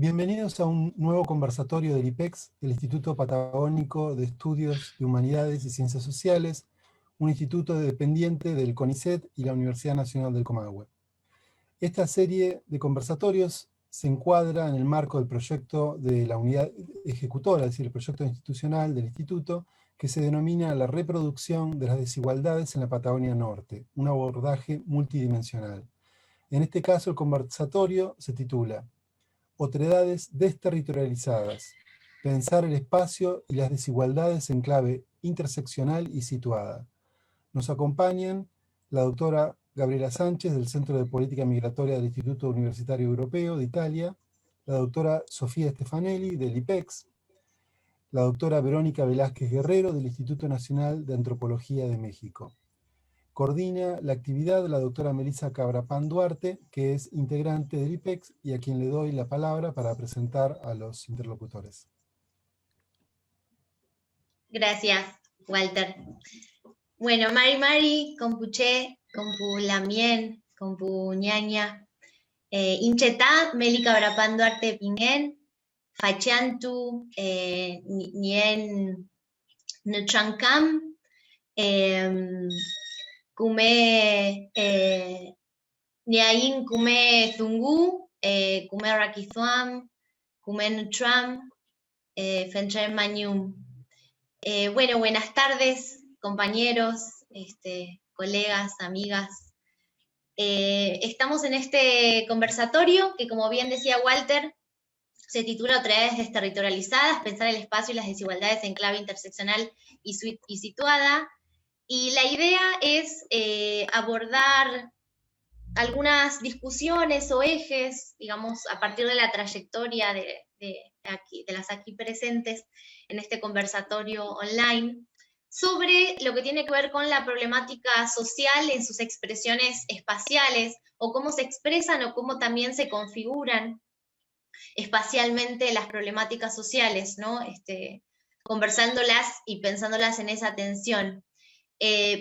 Bienvenidos a un nuevo conversatorio del IPEX, el Instituto Patagónico de Estudios de Humanidades y Ciencias Sociales, un instituto dependiente del CONICET y la Universidad Nacional del Comahue. Esta serie de conversatorios se encuadra en el marco del proyecto de la unidad ejecutora, es decir, el proyecto institucional del instituto, que se denomina la reproducción de las desigualdades en la Patagonia Norte, un abordaje multidimensional. En este caso, el conversatorio se titula Otredades desterritorializadas, pensar el espacio y las desigualdades en clave interseccional y situada. Nos acompañan la doctora Gabriela Sánchez del Centro de Política Migratoria del Instituto Universitario Europeo de Italia, la doctora Sofía Stefanelli del IPEX, la doctora Verónica Velázquez Guerrero del Instituto Nacional de Antropología de México. Coordina la actividad la doctora Melissa Cabrapán Duarte, que es integrante del IPEX y a quien le doy la palabra para presentar a los interlocutores. Gracias, Walter. Bueno, Mari, Compuché, Compu Lamien, Compu Ñaña, Inchetá, Meli Cabrapán Duarte Pingen, Fachantu, Nien Nuchancam, Kume Niain Kume Zungu, Kume Rakizuam, Kume Nutram, Fenchen Mañum. Bueno, buenas tardes, compañeros, colegas, amigas. Estamos en este conversatorio que, como bien decía Walter, se titula Otredades desterritorializadas, pensar el espacio y las desigualdades en clave interseccional y situada. Y la idea es abordar algunas discusiones o ejes, digamos, a partir de la trayectoria de las aquí presentes en este conversatorio online, sobre lo que tiene que ver con la problemática social en sus expresiones espaciales, o cómo se expresan o cómo también se configuran espacialmente las problemáticas sociales, ¿no? Conversándolas y pensándolas en esa tensión.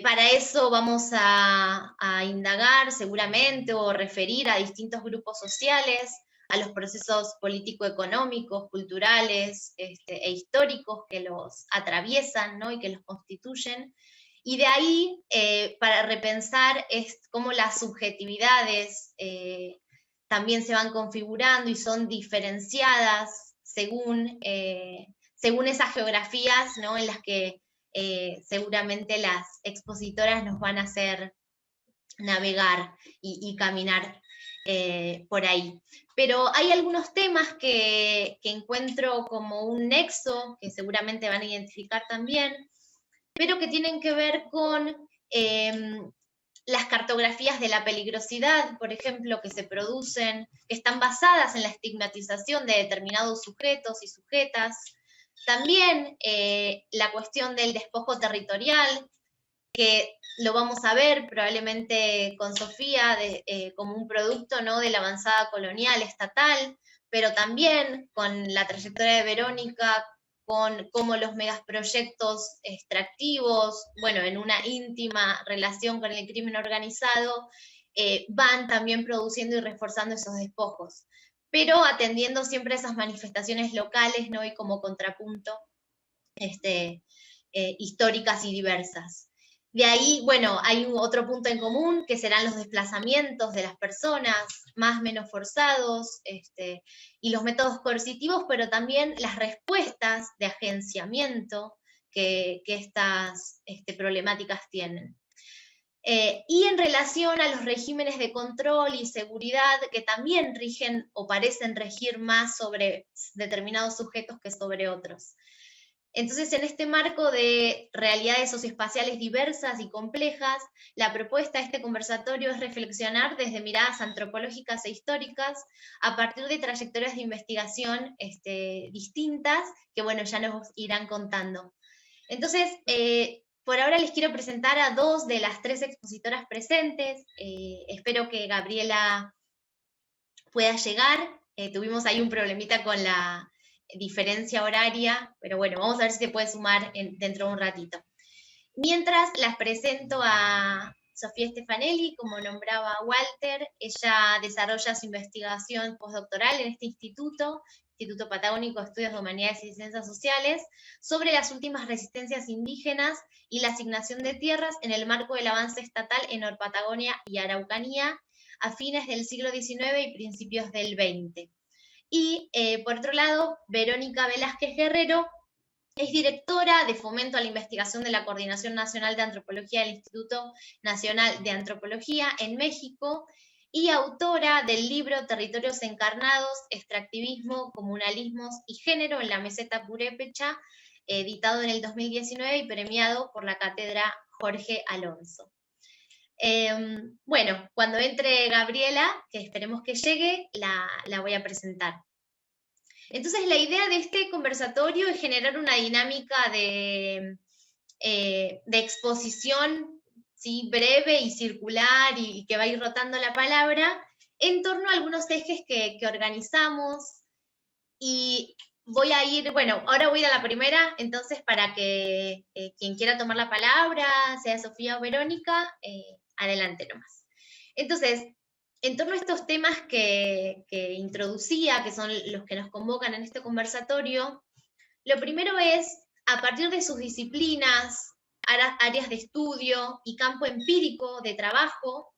Para eso vamos a indagar seguramente o referir a distintos grupos sociales, a los procesos político-económicos, culturales e históricos que los atraviesan, ¿no? Y que los constituyen. Y de ahí, para repensar cómo las subjetividades también se van configurando y son diferenciadas según esas geografías, ¿no? En las que seguramente las expositoras nos van a hacer navegar y caminar por ahí. Pero hay algunos temas que encuentro como un nexo, que seguramente van a identificar también, pero que tienen que ver con las cartografías de la peligrosidad, por ejemplo, que se producen, que están basadas en la estigmatización de determinados sujetos y sujetas. También la cuestión del despojo territorial, que lo vamos a ver probablemente con Sofía como un producto, ¿no?, de la avanzada colonial estatal, pero también con la trayectoria de Verónica, con cómo los megaproyectos extractivos, bueno, en una íntima relación con el crimen organizado, van también produciendo y reforzando esos despojos, pero atendiendo siempre a esas manifestaciones locales, ¿no?, y como contrapunto históricas y diversas. De ahí, bueno, hay otro punto en común, que serán los desplazamientos de las personas, más o menos forzados, y los métodos coercitivos, pero también las respuestas de agenciamiento que estas problemáticas tienen. Y en relación a los regímenes de control y seguridad que también rigen o parecen regir más sobre determinados sujetos que sobre otros. Entonces, en este marco de realidades socioespaciales diversas y complejas, la propuesta de este conversatorio es reflexionar desde miradas antropológicas e históricas a partir de trayectorias de investigación distintas, que bueno, ya nos irán contando. Entonces, por ahora les quiero presentar a dos de las tres expositoras presentes. Espero que Gabriela pueda llegar. Tuvimos ahí un problemita con la diferencia horaria, pero bueno, vamos a ver si se puede sumar dentro de un ratito. Mientras las presento a Sofía Stefanelli, como nombraba Walter. Ella desarrolla su investigación postdoctoral en este instituto, Instituto Patagónico de Estudios de Humanidades y Ciencias Sociales, sobre las últimas resistencias indígenas y la asignación de tierras en el marco del avance estatal en Norpatagonia y Araucanía a fines del siglo XIX y principios del XX. Y por otro lado, Verónica Velázquez Guerrero es directora de Fomento a la Investigación de la Coordinación Nacional de Antropología del Instituto Nacional de Antropología en México y autora del libro Territorios Encarnados, Extractivismo, Comunalismos y Género en la Meseta Purépecha, editado en el 2019 y premiado por la Cátedra Jorge Alonso. Bueno, cuando entre Gabriela, que esperemos que llegue, la voy a presentar. Entonces, la idea de este conversatorio es generar una dinámica de exposición, ¿sí?, breve y circular y que va a ir rotando la palabra en torno a algunos ejes que organizamos. Y voy a ir, bueno, ahora voy a ir a la primera, entonces para que quien quiera tomar la palabra, sea Sofía o Verónica, adelante nomás. Entonces, en torno a estos temas que introducía, que son los que nos convocan en este conversatorio, lo primero es, a partir de sus disciplinas, áreas de estudio y campo empírico de trabajo,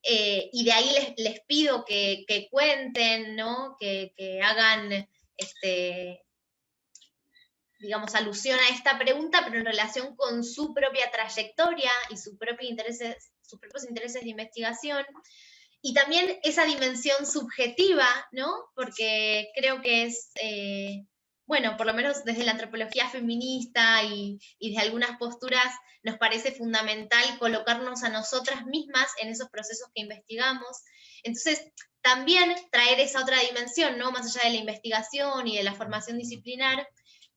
y de ahí les pido que cuenten, ¿no?, que hagan, digamos, alusión a esta pregunta, pero en relación con su propia trayectoria y sus propios intereses de investigación, y también esa dimensión subjetiva, ¿no?, porque creo que es, bueno, por lo menos desde la antropología feminista y de algunas posturas, nos parece fundamental colocarnos a nosotras mismas en esos procesos que investigamos. Entonces, también traer esa otra dimensión, ¿no?, más allá de la investigación y de la formación disciplinar,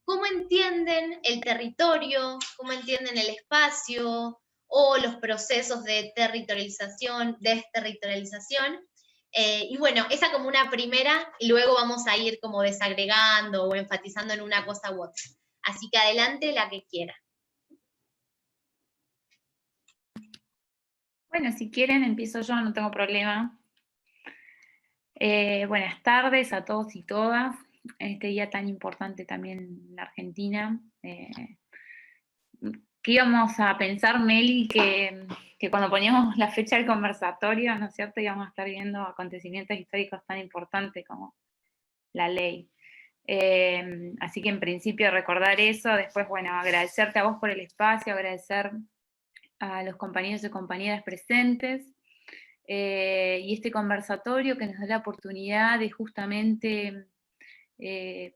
cómo entienden el territorio, cómo entienden el espacio, o los procesos de territorialización, desterritorialización. Y bueno, esa como una primera, y luego vamos a ir como desagregando o enfatizando en una cosa u otra. Así que adelante, la que quiera. Bueno, si quieren empiezo yo, no tengo problema. Buenas tardes a todos y todas, en este día tan importante también en la Argentina. ¿Qué íbamos a pensar, Meli, que cuando poníamos la fecha del conversatorio, ¿no es cierto?, íbamos a estar viendo acontecimientos históricos tan importantes como la ley? Así que en principio recordar eso, después, bueno, agradecerte a vos por el espacio, agradecer a los compañeros y compañeras presentes, y este conversatorio que nos da la oportunidad de justamente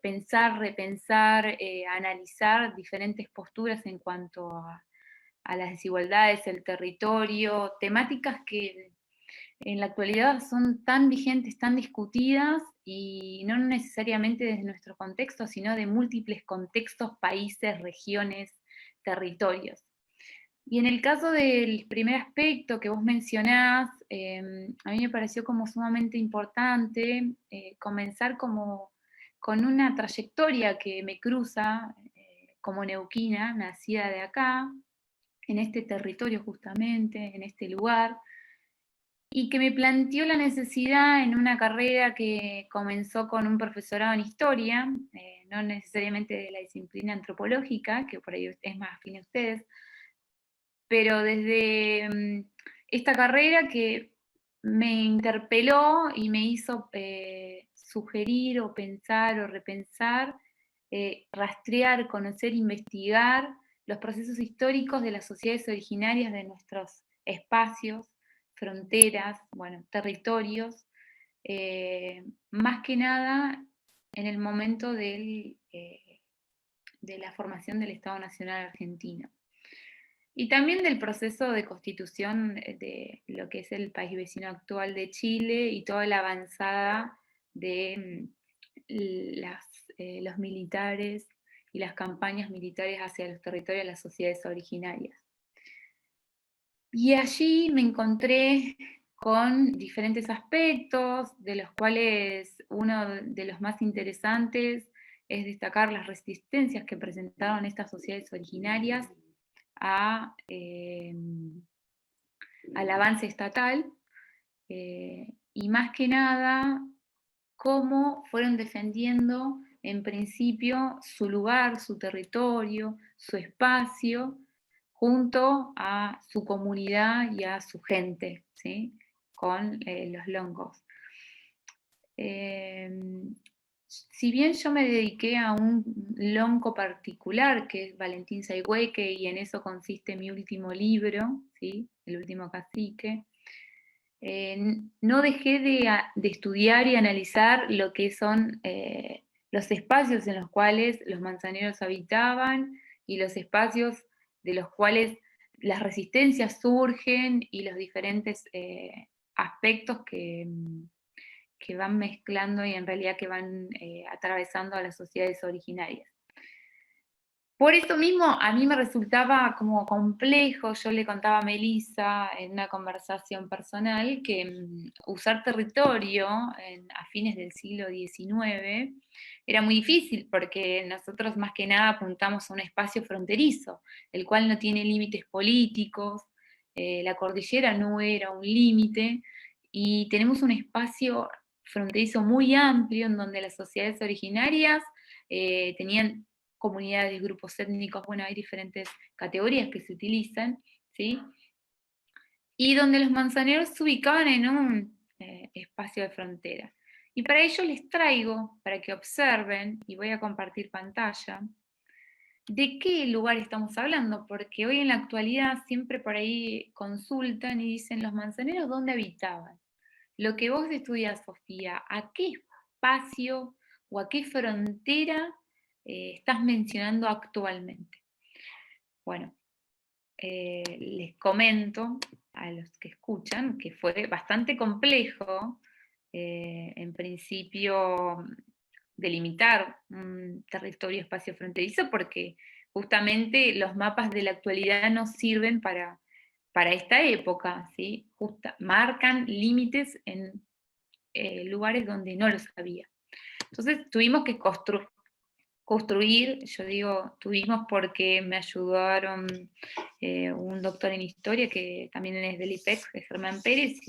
pensar, repensar, analizar diferentes posturas en cuanto a las desigualdades, el territorio, temáticas que en la actualidad son tan vigentes, tan discutidas, y no necesariamente desde nuestro contexto, sino de múltiples contextos, países, regiones, territorios. Y en el caso del primer aspecto que vos mencionás, a mí me pareció como sumamente importante comenzar como con una trayectoria que me cruza como neuquina, nacida de acá, en este territorio justamente, en este lugar, y que me planteó la necesidad en una carrera que comenzó con un profesorado en historia, no necesariamente de la disciplina antropológica, que por ahí es más afín a ustedes, pero desde esta carrera que me interpeló y me hizo sugerir o pensar o repensar, rastrear, conocer, investigar los procesos históricos de las sociedades originarias de nuestros espacios, fronteras, bueno, territorios, más que nada en el momento de la formación del Estado Nacional Argentino. Y también del proceso de constitución de lo que es el país vecino actual de Chile y toda la avanzada de los militares y las campañas militares hacia los territorios de las sociedades originarias. Y allí me encontré con diferentes aspectos, de los cuales uno de los más interesantes es destacar las resistencias que presentaron estas sociedades originarias a al avance estatal, y más que nada, cómo fueron defendiendo en principio su lugar, su territorio, su espacio, junto a su comunidad y a su gente, ¿sí? Con los longos. Si bien yo me dediqué a un lonco particular, que es Valentín Sayhueque, y en eso consiste mi último libro, ¿sí? El último cacique, no dejé de estudiar y analizar lo que son los espacios en los cuales los manzaneros habitaban y los espacios de los cuales las resistencias surgen y los diferentes aspectos que van mezclando y en realidad que van atravesando a las sociedades originarias. Por eso mismo a mí me resultaba como complejo, yo le contaba a Melissa en una conversación personal que usar territorio a fines del siglo XIX era muy difícil porque nosotros más que nada apuntamos a un espacio fronterizo, el cual no tiene límites políticos, la cordillera no era un límite, y tenemos un espacio fronterizo muy amplio en donde las sociedades originarias tenían comunidades, grupos étnicos, bueno, hay diferentes categorías que se utilizan, ¿sí? Y donde los manzaneros se ubicaban en un espacio de frontera. Y para ello les traigo, para que observen, y voy a compartir pantalla, de qué lugar estamos hablando, porque hoy en la actualidad siempre por ahí consultan y dicen los manzaneros dónde habitaban. Lo que vos estudias, Sofía, ¿a qué espacio o a qué frontera estás mencionando actualmente? Bueno, les comento a los que escuchan que fue bastante complejo, en principio, delimitar un territorio espacio fronterizo, porque justamente los mapas de la actualidad no sirven para esta época, ¿sí? Marcan límites en lugares donde no los había. Entonces tuvimos que construir, yo digo tuvimos porque me ayudaron un doctor en historia que también es del IPEX, de Germán Pérez,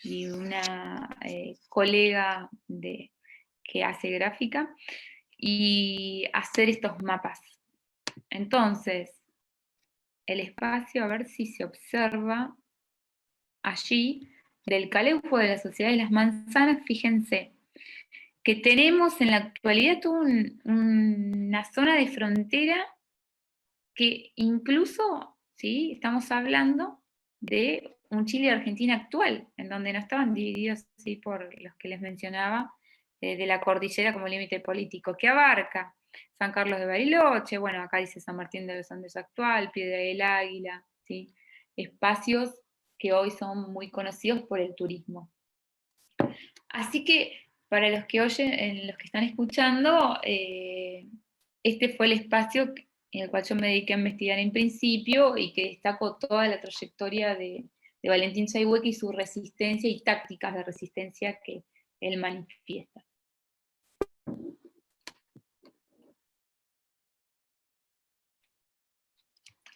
y una colega que hace gráfica, y hacer estos mapas. Entonces, el espacio, a ver si se observa allí, del Caleufo de la Sociedad de las Manzanas, fíjense, que tenemos en la actualidad toda una zona de frontera que incluso, ¿sí? Estamos hablando de un Chile y Argentina actual, en donde no estaban divididos, ¿sí? Por los que les mencionaba, de la cordillera como límite político, que abarca San Carlos de Bariloche, bueno, acá dice San Martín de los Andes actual, Piedra del Águila, ¿sí? Espacios que hoy son muy conocidos por el turismo. Así que para los que oyen, los que están escuchando, este fue el espacio en el cual yo me dediqué a investigar en principio y que destaco toda la trayectoria de Valentín Sayhueque y su resistencia y tácticas de resistencia que él manifiesta.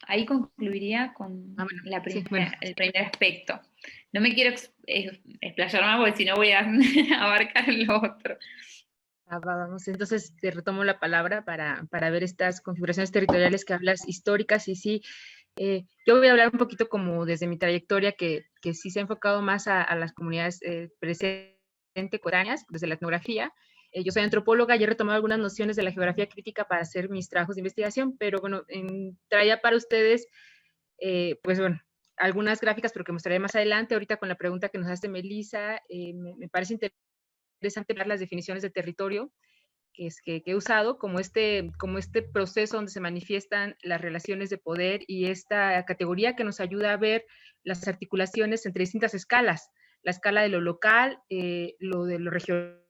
Ahí concluiría con el primer aspecto. No me quiero explayar más porque si no voy a abarcar lo otro. Vamos, entonces te retomo la palabra para ver estas configuraciones territoriales que hablas históricas, y sí, yo voy a hablar un poquito como desde mi trayectoria que sí se ha enfocado más a las comunidades presentes, coetáneas, desde la etnografía. Yo soy antropóloga y he retomado algunas nociones de la geografía crítica para hacer mis trabajos de investigación, pero bueno, traía para ustedes, pues bueno, algunas gráficas, pero que mostraré más adelante. Ahorita con la pregunta que nos hace Melissa, me parece interesante ver las definiciones de territorio que he usado como este proceso donde se manifiestan las relaciones de poder, y esta categoría que nos ayuda a ver las articulaciones entre distintas escalas, la escala de lo local, lo de lo regional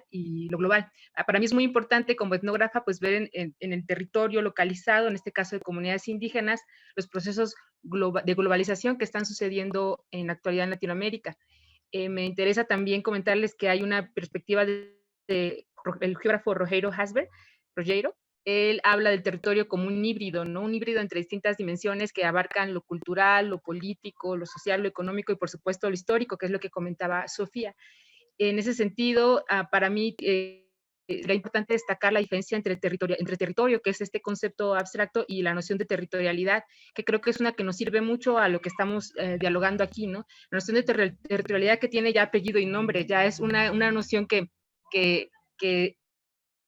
y lo global. Para mí es muy importante como etnógrafa pues ver en el territorio localizado, en este caso de comunidades indígenas, los procesos de globalización que están sucediendo en la actualidad en Latinoamérica. Me interesa también comentarles que hay una perspectiva del geógrafo Rogero Hasberg, él habla del territorio como un híbrido, ¿no? Un híbrido entre distintas dimensiones que abarcan lo cultural, lo político, lo social, lo económico y por supuesto lo histórico, que es lo que comentaba Sofía. En ese sentido, para mí era importante destacar la diferencia entre territorio, que es este concepto abstracto, y la noción de territorialidad, que creo que es una que nos sirve mucho a lo que estamos dialogando aquí, ¿no? La noción de territorialidad que tiene ya apellido y nombre, ya es una noción que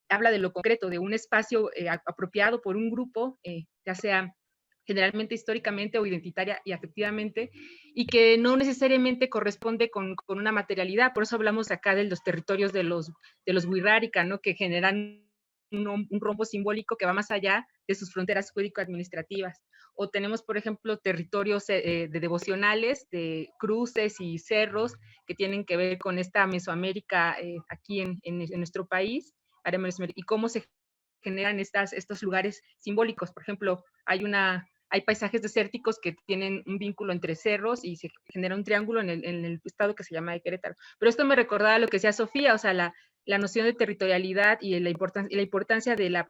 habla de lo concreto, de un espacio apropiado por un grupo, ya sea generalmente históricamente o identitaria y afectivamente, y que no necesariamente corresponde con una materialidad. Por eso hablamos acá de los territorios de los Wixárika, ¿no? Que generan un rombo simbólico que va más allá de sus fronteras jurídico-administrativas. O tenemos, por ejemplo, territorios de devocionales, de cruces y cerros que tienen que ver con esta Mesoamérica aquí en nuestro país, y cómo se generan estos lugares simbólicos. Por ejemplo, hay paisajes desérticos que tienen un vínculo entre cerros y se genera un triángulo en el estado que se llama de Querétaro. Pero esto me recordaba lo que decía Sofía, o sea, la noción de territorialidad y la importancia de la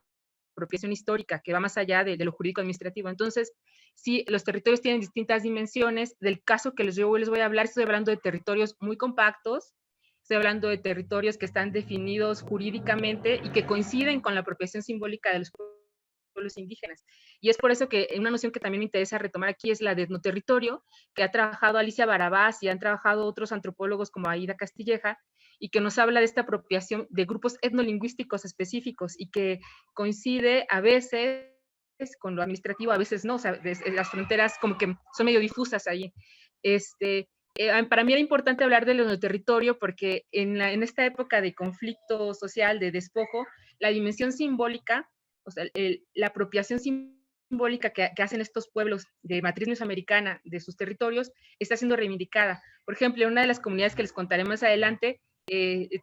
apropiación histórica, que va más allá de lo jurídico-administrativo. Entonces, sí, los territorios tienen distintas dimensiones. Del caso que yo les voy a hablar, estoy hablando de territorios muy compactos, estoy hablando de territorios que están definidos jurídicamente y que coinciden con la apropiación simbólica de los pueblos indígenas. Y es por eso que una noción que también me interesa retomar aquí es la de etnoterritorio, que ha trabajado Alicia Barabás y han trabajado otros antropólogos como Aida Castilleja, y que nos habla de esta apropiación de grupos etnolingüísticos específicos y que coincide a veces con lo administrativo, a veces no, o sea, las fronteras como que son medio difusas ahí. Para mí era importante hablar del territorio porque en esta época de conflicto social, de despojo, la dimensión simbólica, o sea, la apropiación simbólica que hacen estos pueblos de matriz mesoamericana de sus territorios está siendo reivindicada. Por ejemplo, en una de las comunidades que les contaré más adelante,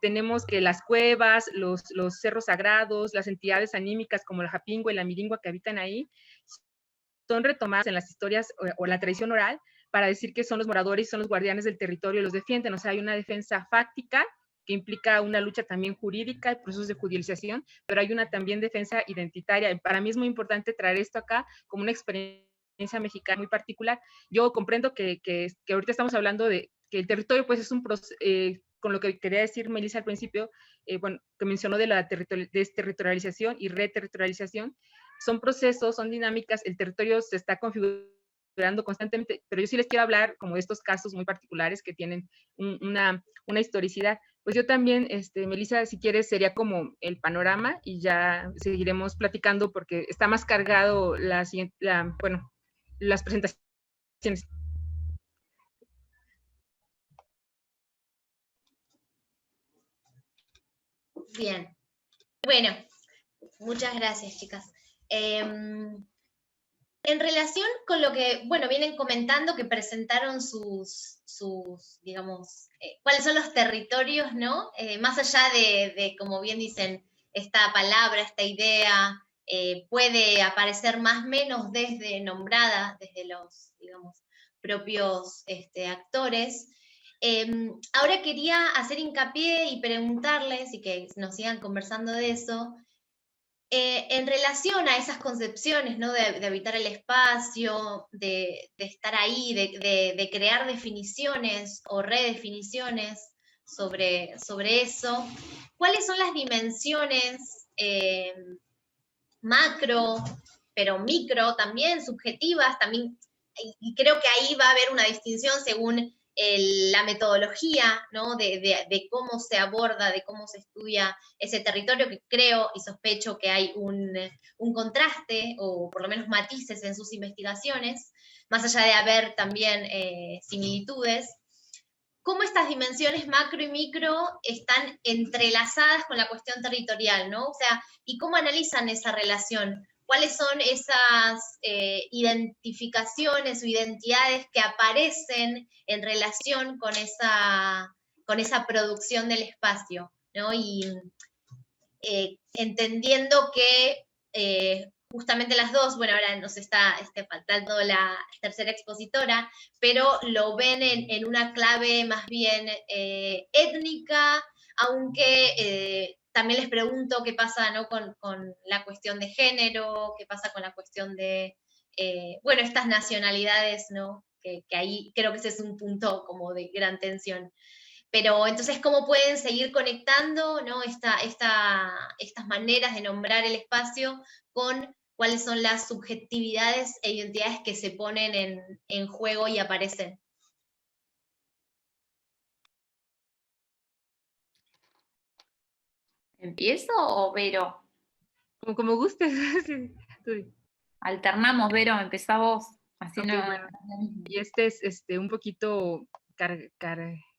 tenemos que las cuevas, los cerros sagrados, las entidades anímicas como la Japingua y la Miringua que habitan ahí, son retomadas en las historias o la tradición oral para decir que son los moradores, son los guardianes del territorio y los defienden. O sea, hay una defensa fáctica que implica una lucha también jurídica, procesos de judicialización, pero hay una también defensa identitaria. Para mí es muy importante traer esto acá como una experiencia mexicana muy particular. Yo comprendo que ahorita estamos hablando de que el territorio pues es un proceso, con lo que quería decir Melissa al principio, bueno, que mencionó de la desterritorialización y reterritorialización, son procesos, son dinámicas, el territorio se está configurando constantemente, pero yo sí les quiero hablar como de estos casos muy particulares que tienen una historicidad. Pues yo también, Melissa, si quieres, sería como el panorama y ya seguiremos platicando porque está más cargado las presentaciones. Bien. Bueno, muchas gracias, chicas. En relación con lo que, bueno, vienen comentando que presentaron sus digamos, cuáles son los territorios, ¿no? Más allá de, como bien dicen, esta palabra, esta idea, puede aparecer más o menos desde nombrada, desde los, digamos, propios actores. Ahora quería hacer hincapié y preguntarles, y que nos sigan conversando de eso, en relación a esas concepciones, ¿no? de habitar el espacio, de estar ahí, de crear definiciones o redefiniciones sobre eso, ¿cuáles son las dimensiones macro, pero micro también, subjetivas, también, y creo que ahí va a haber una distinción según la metodología, ¿no? de cómo se aborda, de cómo se estudia ese territorio, que creo y sospecho que hay un contraste, o por lo menos matices en sus investigaciones, más allá de haber también similitudes. Cómo estas dimensiones macro y micro están entrelazadas con la cuestión territorial, ¿no? O sea, y cómo analizan esa relación. ¿Cuáles son esas identificaciones o identidades que aparecen en relación con esa producción del espacio, ¿no? Y entendiendo que justamente las dos, bueno, ahora nos está faltando la tercera expositora, pero lo ven en una clave más bien étnica, aunque también les pregunto qué pasa, ¿no? con la cuestión de género, qué pasa con la cuestión de, bueno, estas nacionalidades, ¿no? Que ahí creo que ese es un punto como de gran tensión. Pero entonces, ¿cómo pueden seguir conectando, ¿no? Estas maneras de nombrar el espacio con cuáles son las subjetividades e identidades que se ponen en juego y aparecen? ¿Empiezo o Vero? Como gustes. Sí, tú. Alternamos, Vero, empezá vos. Así Ok, no. bueno. Y este es un poquito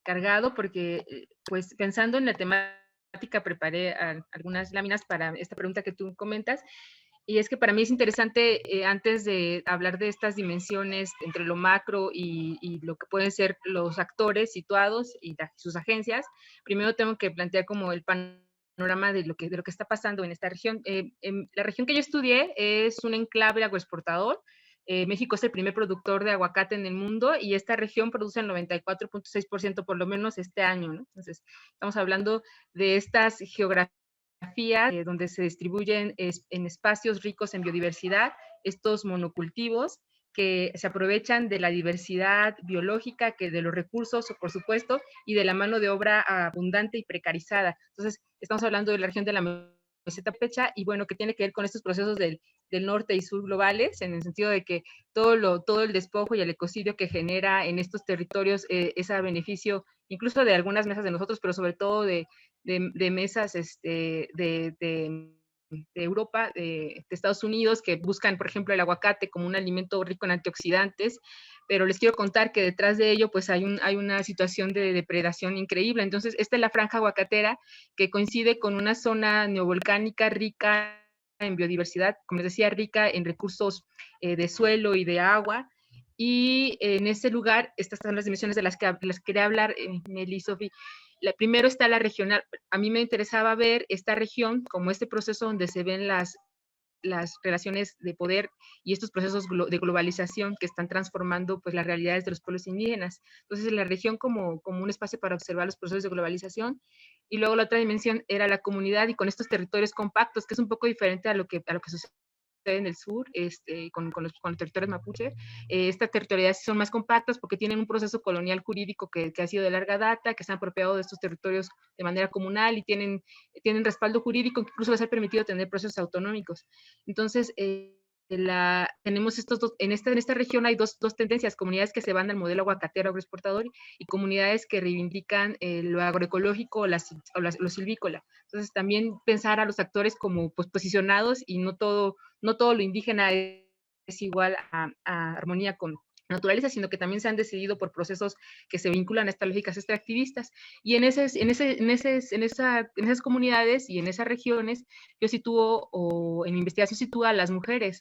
cargado porque, pues pensando en la temática, preparé algunas láminas para esta pregunta que tú comentas. Y es que para mí es interesante, antes de hablar de estas dimensiones entre lo macro y lo que pueden ser los actores situados y sus agencias, primero tengo que plantear como el panorama de lo que está pasando en esta región. En la región que yo estudié es un enclave agroexportador. México es el primer productor de aguacate en el mundo y esta región produce el 94.6% por lo menos este año, ¿no? Entonces, estamos hablando de estas geografías donde se distribuyen en espacios ricos en biodiversidad estos monocultivos que se aprovechan de la diversidad biológica, que de los recursos, por supuesto, y de la mano de obra abundante y precarizada. Entonces, estamos hablando de la región de la meseta pecha y bueno, que tiene que ver con estos procesos del norte y sur globales, en el sentido de que todo el despojo y el ecocidio que genera en estos territorios es a beneficio incluso de algunas mesas de nosotros, pero sobre todo de mesas de Europa, de Estados Unidos, que buscan, por ejemplo, el aguacate como un alimento rico en antioxidantes, pero les quiero contar que detrás de ello pues hay una situación de depredación increíble. Entonces, esta es la franja aguacatera que coincide con una zona neovolcánica rica en biodiversidad, como les decía, rica en recursos de suelo y de agua. Y en ese lugar, estas son las dimensiones de las que quería hablar, Nelly, Sofi. Primero está la regional. A mí me interesaba ver esta región como este proceso donde se ven las relaciones de poder y estos procesos de globalización que están transformando pues las realidades de los pueblos indígenas. Entonces, la región como un espacio para observar los procesos de globalización. Y luego la otra dimensión era la comunidad y con estos territorios compactos, que es un poco diferente a lo que sucede en el sur, con los territorios mapuche. Estas territorialidades son más compactas porque tienen un proceso colonial jurídico que ha sido de larga data, que se han apropiado de estos territorios de manera comunal y tienen respaldo jurídico, que incluso les ha permitido tener procesos autonómicos. Entonces, tenemos estos dos, en esta región hay dos tendencias: comunidades que se van al modelo aguacatero agroexportador y comunidades que reivindican lo agroecológico o lo silvícola. Entonces, también pensar a los actores como pues, posicionados, y no todo lo indígena es igual a armonía con naturaleza, sino que también se han decidido por procesos que se vinculan a estas lógicas extractivistas. Y en esas comunidades y en esas regiones, yo sitúo, o en mi investigación sitúo a las mujeres,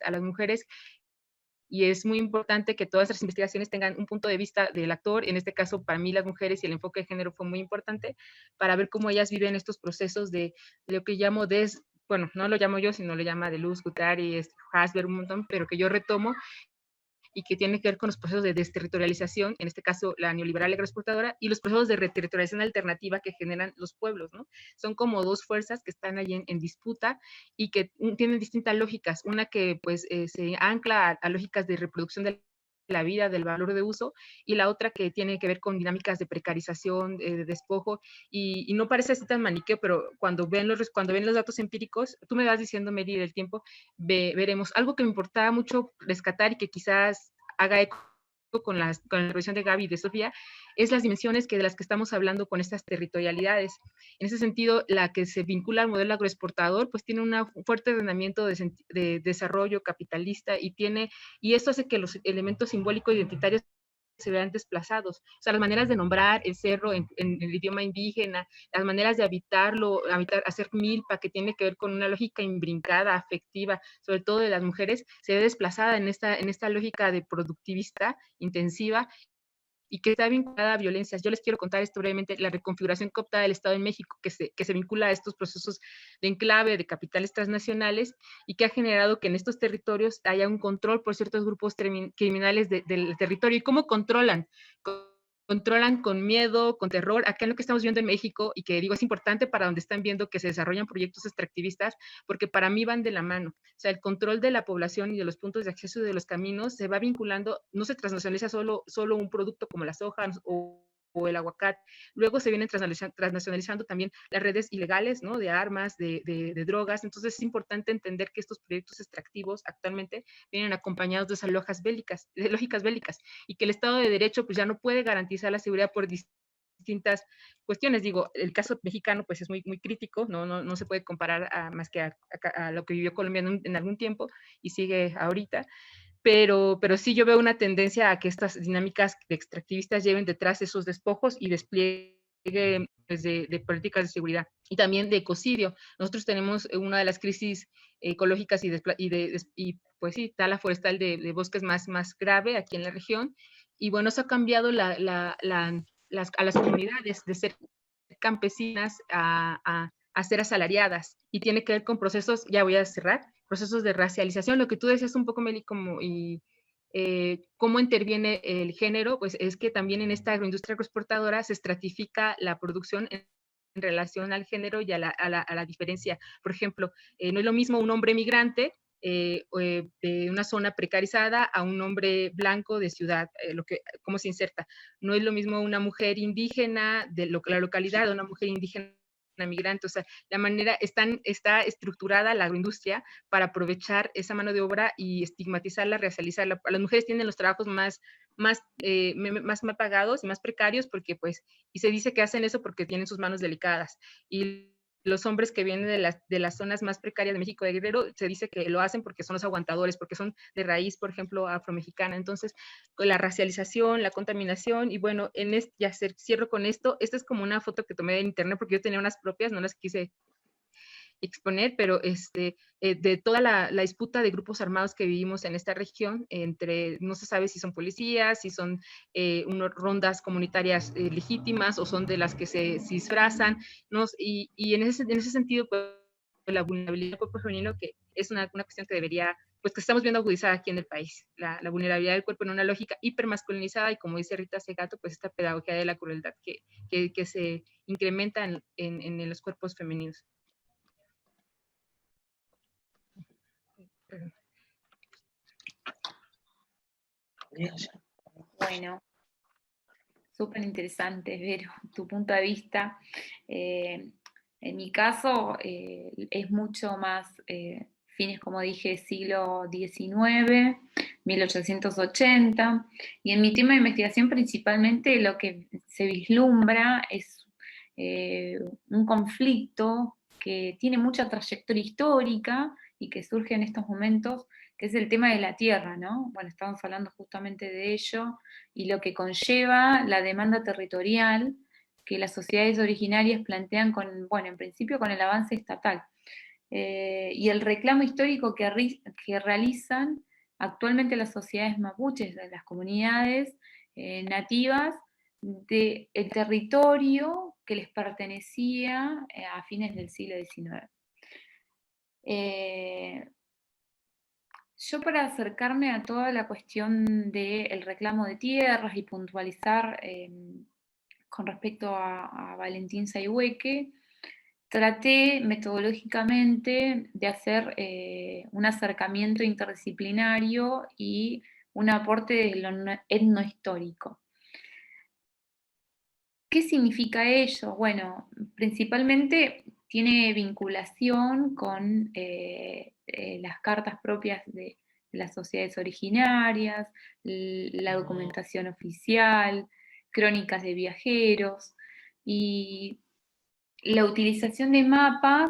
y es muy importante que todas las investigaciones tengan un punto de vista del actor. En este caso, para mí, las mujeres y el enfoque de género fue muy importante para ver cómo ellas viven estos procesos de lo que llamo bueno, no lo llamo yo, sino lo llama Deleuze, Guattari, Hasberg, un montón, pero que yo retomo y que tiene que ver con los procesos de desterritorialización, en este caso la neoliberal agroexportadora, y los procesos de reterritorialización alternativa que generan los pueblos, ¿no? Son como dos fuerzas que están ahí en disputa y que tienen distintas lógicas. Una que pues se ancla a lógicas de reproducción de la vida, del valor de uso, y la otra que tiene que ver con dinámicas de precarización, de despojo, y no parece así tan maniqueo, pero cuando ven los datos empíricos, tú me vas diciendo, Mary, del tiempo, veremos. Algo que me importaba mucho rescatar y que quizás haga eco con la revisión de Gaby y de Sofía, es las dimensiones de las que estamos hablando con estas territorialidades. En ese sentido, la que se vincula al modelo agroexportador, pues tiene un fuerte ordenamiento de desarrollo capitalista y esto hace que los elementos simbólicos identitarios se vean desplazados. O sea, las maneras de nombrar el cerro en el idioma indígena, las maneras de hacer milpa, que tiene que ver con una lógica imbrincada, afectiva, sobre todo de las mujeres, se ve desplazada en esta lógica de productivista, intensiva, y que está vinculada a violencias. Yo les quiero contar esto brevemente: la reconfiguración que opta el Estado en México, que se vincula a estos procesos de enclave, de capitales transnacionales, y que ha generado que en estos territorios haya un control por ciertos grupos criminales del territorio. ¿Y cómo controlan? controlan con miedo, con terror. Acá en lo que estamos viendo en México, y que digo es importante para donde están viendo que se desarrollan proyectos extractivistas, porque para mí van de la mano. O sea, el control de la población y de los puntos de acceso y de los caminos se va vinculando, no se transnacionaliza solo un producto como las hojas o el aguacate. Luego se vienen transnacionalizando también las redes ilegales, ¿no? De armas, de drogas. Entonces es importante entender que estos proyectos extractivos actualmente vienen acompañados de esas lógicas bélicas, y que el Estado de Derecho pues ya no puede garantizar la seguridad por distintas cuestiones. Digo, el caso mexicano pues es muy, muy crítico, no se puede comparar más que a lo que vivió Colombia en algún tiempo y sigue ahorita. Pero sí yo veo una tendencia a que estas dinámicas extractivistas lleven detrás esos despojos y despliegue pues, de políticas de seguridad y también de ecocidio. Nosotros tenemos una de las crisis ecológicas y pues sí, tala forestal de bosques más grave aquí en la región, y bueno, eso ha cambiado a las comunidades de ser campesinas a ser asalariadas, y tiene que ver con procesos, ya voy a cerrar, procesos de racialización. Lo que tú decías un poco, Meli, cómo interviene el género, pues es que también en esta agroindustria agroexportadora se estratifica la producción en relación al género y a la diferencia. Por ejemplo, no es lo mismo un hombre migrante de una zona precarizada a un hombre blanco de ciudad, cómo se inserta. No es lo mismo una mujer indígena de la localidad a una mujer indígena migrante. O sea, la manera está estructurada la agroindustria para aprovechar esa mano de obra y estigmatizarla, racializarla. Las mujeres tienen los trabajos más mal pagados y más precarios, porque pues, y se dice que hacen eso porque tienen sus manos delicadas. Y los hombres que vienen de las zonas más precarias de México, de Guerrero, se dice que lo hacen porque son los aguantadores, porque son de raíz, por ejemplo, afromexicana. Entonces, con la racialización, la contaminación, y bueno, ya cierro con esto. Esta es como una foto que tomé de internet, porque yo tenía unas propias, no las quise exponer, pero de toda la disputa de grupos armados que vivimos en esta región, no se sabe si son policías, si son rondas comunitarias legítimas, o son de las que se disfrazan, ¿no? Y en ese sentido, pues, la vulnerabilidad del cuerpo femenino, que es una cuestión que debería, pues que estamos viendo agudizada aquí en el país, la vulnerabilidad del cuerpo en una lógica hipermasculinizada, y como dice Rita Segato, pues esta pedagogía de la crueldad que se incrementa en los cuerpos femeninos. Bueno, súper interesante, Vero, tu punto de vista. En mi caso es mucho más fines, como dije, siglo XIX, 1880, y en mi tema de investigación principalmente lo que se vislumbra es un conflicto que tiene mucha trayectoria histórica y que surge en estos momentos, que es el tema de la tierra, ¿no? Bueno, estamos hablando justamente de ello, y lo que conlleva la demanda territorial que las sociedades originarias plantean en principio con el avance estatal, y el reclamo histórico que realizan actualmente las sociedades mapuches, las comunidades nativas del territorio que les pertenecía a fines del siglo XIX. Yo, para acercarme a toda la cuestión del reclamo de tierras y puntualizar con respecto a Valentín Sayhueque, traté metodológicamente de hacer un acercamiento interdisciplinario y un aporte de lo etnohistórico. ¿Qué significa ello? Bueno, principalmente tiene vinculación con las cartas propias de las sociedades originarias, la documentación oficial, crónicas de viajeros, y la utilización de mapas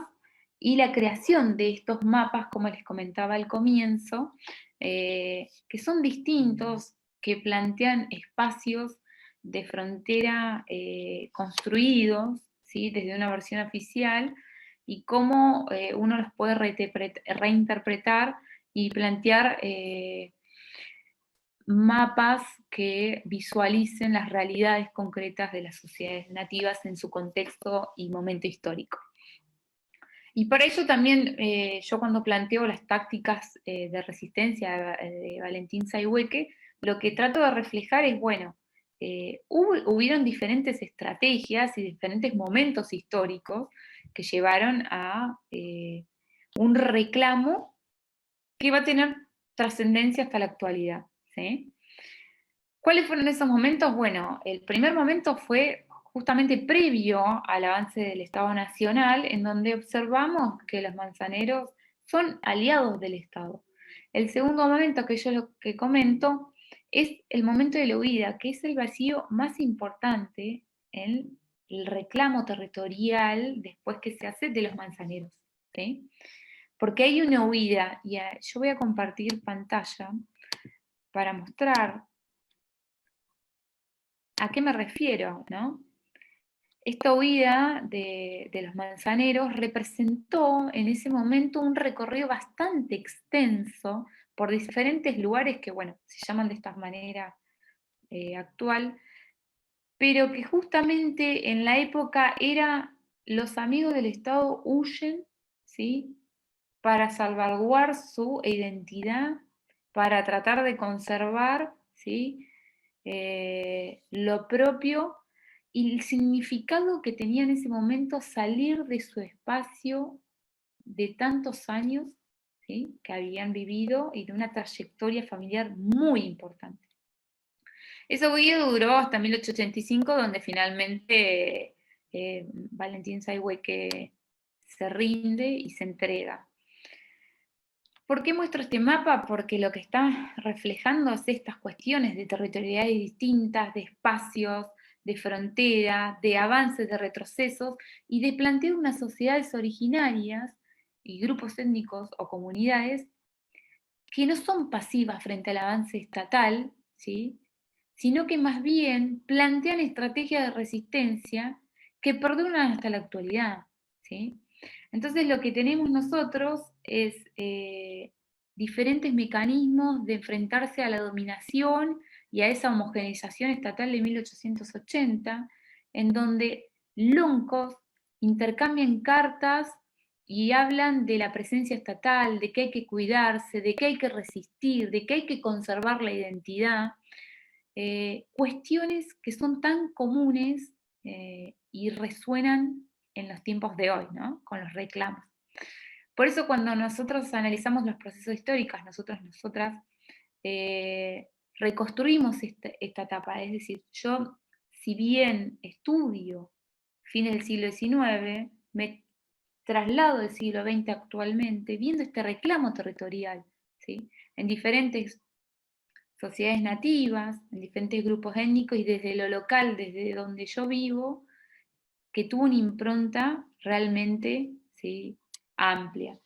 y la creación de estos mapas, como les comentaba al comienzo, que son distintos, que plantean espacios de frontera construidos, ¿sí?, desde una versión oficial, y cómo uno los puede reinterpretar y plantear mapas que visualicen las realidades concretas de las sociedades nativas en su contexto y momento histórico. Y para eso también yo, cuando planteo las tácticas de resistencia de Valentín Sayhueque, lo que trato de reflejar es, bueno, hubieron diferentes estrategias y diferentes momentos históricos que llevaron a un reclamo que va a tener trascendencia hasta la actualidad, ¿sí? ¿Cuáles fueron esos momentos? Bueno, el primer momento fue justamente previo al avance del Estado Nacional, en donde observamos que los manzaneros son aliados del Estado. El segundo momento que yo lo que comento es el momento de la huida, que es el vacío más importante en el reclamo territorial después que se hace de los manzaneros, ¿sí? Porque hay una huida, y yo voy a compartir pantalla para mostrar a qué me refiero, ¿no? Esta huida de los manzaneros representó en ese momento un recorrido bastante extenso por diferentes lugares que, bueno, se llaman de esta manera actual, pero que justamente en la época era los amigos del Estado huyen, ¿sí?, para salvaguardar su identidad, para tratar de conservar, ¿sí?, lo propio y el significado que tenía en ese momento salir de su espacio de tantos años, ¿sí?, que habían vivido y de una trayectoria familiar muy importante. Esa huida duró hasta 1885, donde finalmente Valentín Sayhueque se rinde y se entrega. ¿Por qué muestro este mapa? Porque lo que está reflejando es estas cuestiones de territorialidades distintas, de espacios, de frontera, de avances, de retrocesos, y de plantear unas sociedades originarias y grupos étnicos o comunidades que no son pasivas frente al avance estatal, ¿sí?, sino que más bien plantean estrategias de resistencia que perduran hasta la actualidad, ¿sí? Entonces lo que tenemos nosotros es diferentes mecanismos de enfrentarse a la dominación y a esa homogeneización estatal de 1880, en donde loncos intercambian cartas y hablan de la presencia estatal, de que hay que cuidarse, de que hay que resistir, de que hay que conservar la identidad, cuestiones que son tan comunes y resuenan en los tiempos de hoy, ¿no?, con los reclamos. Por eso cuando nosotros analizamos los procesos históricos, nosotras, reconstruimos esta etapa. Es decir, yo, si bien estudio fines del siglo XIX, me traslado del siglo XX actualmente, viendo este reclamo territorial, ¿sí?, en diferentes sociedades nativas, en diferentes grupos étnicos y desde lo local, desde donde yo vivo, que tuvo una impronta realmente, ¿sí?, amplia.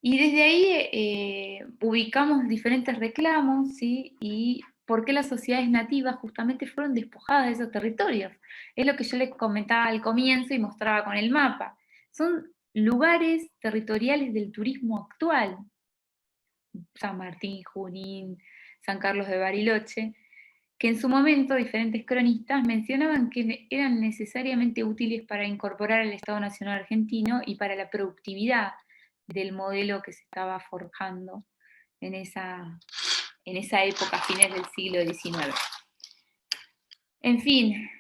Y desde ahí ubicamos diferentes reclamos, ¿sí?, y por qué las sociedades nativas justamente fueron despojadas de esos territorios. Es lo que yo les comentaba al comienzo y mostraba con el mapa. Son lugares territoriales del turismo actual. San Martín, Junín, San Carlos de Bariloche, que en su momento diferentes cronistas mencionaban que eran necesariamente útiles para incorporar al Estado Nacional Argentino y para la productividad del modelo que se estaba forjando en esa época, a fines del siglo XIX. En fin,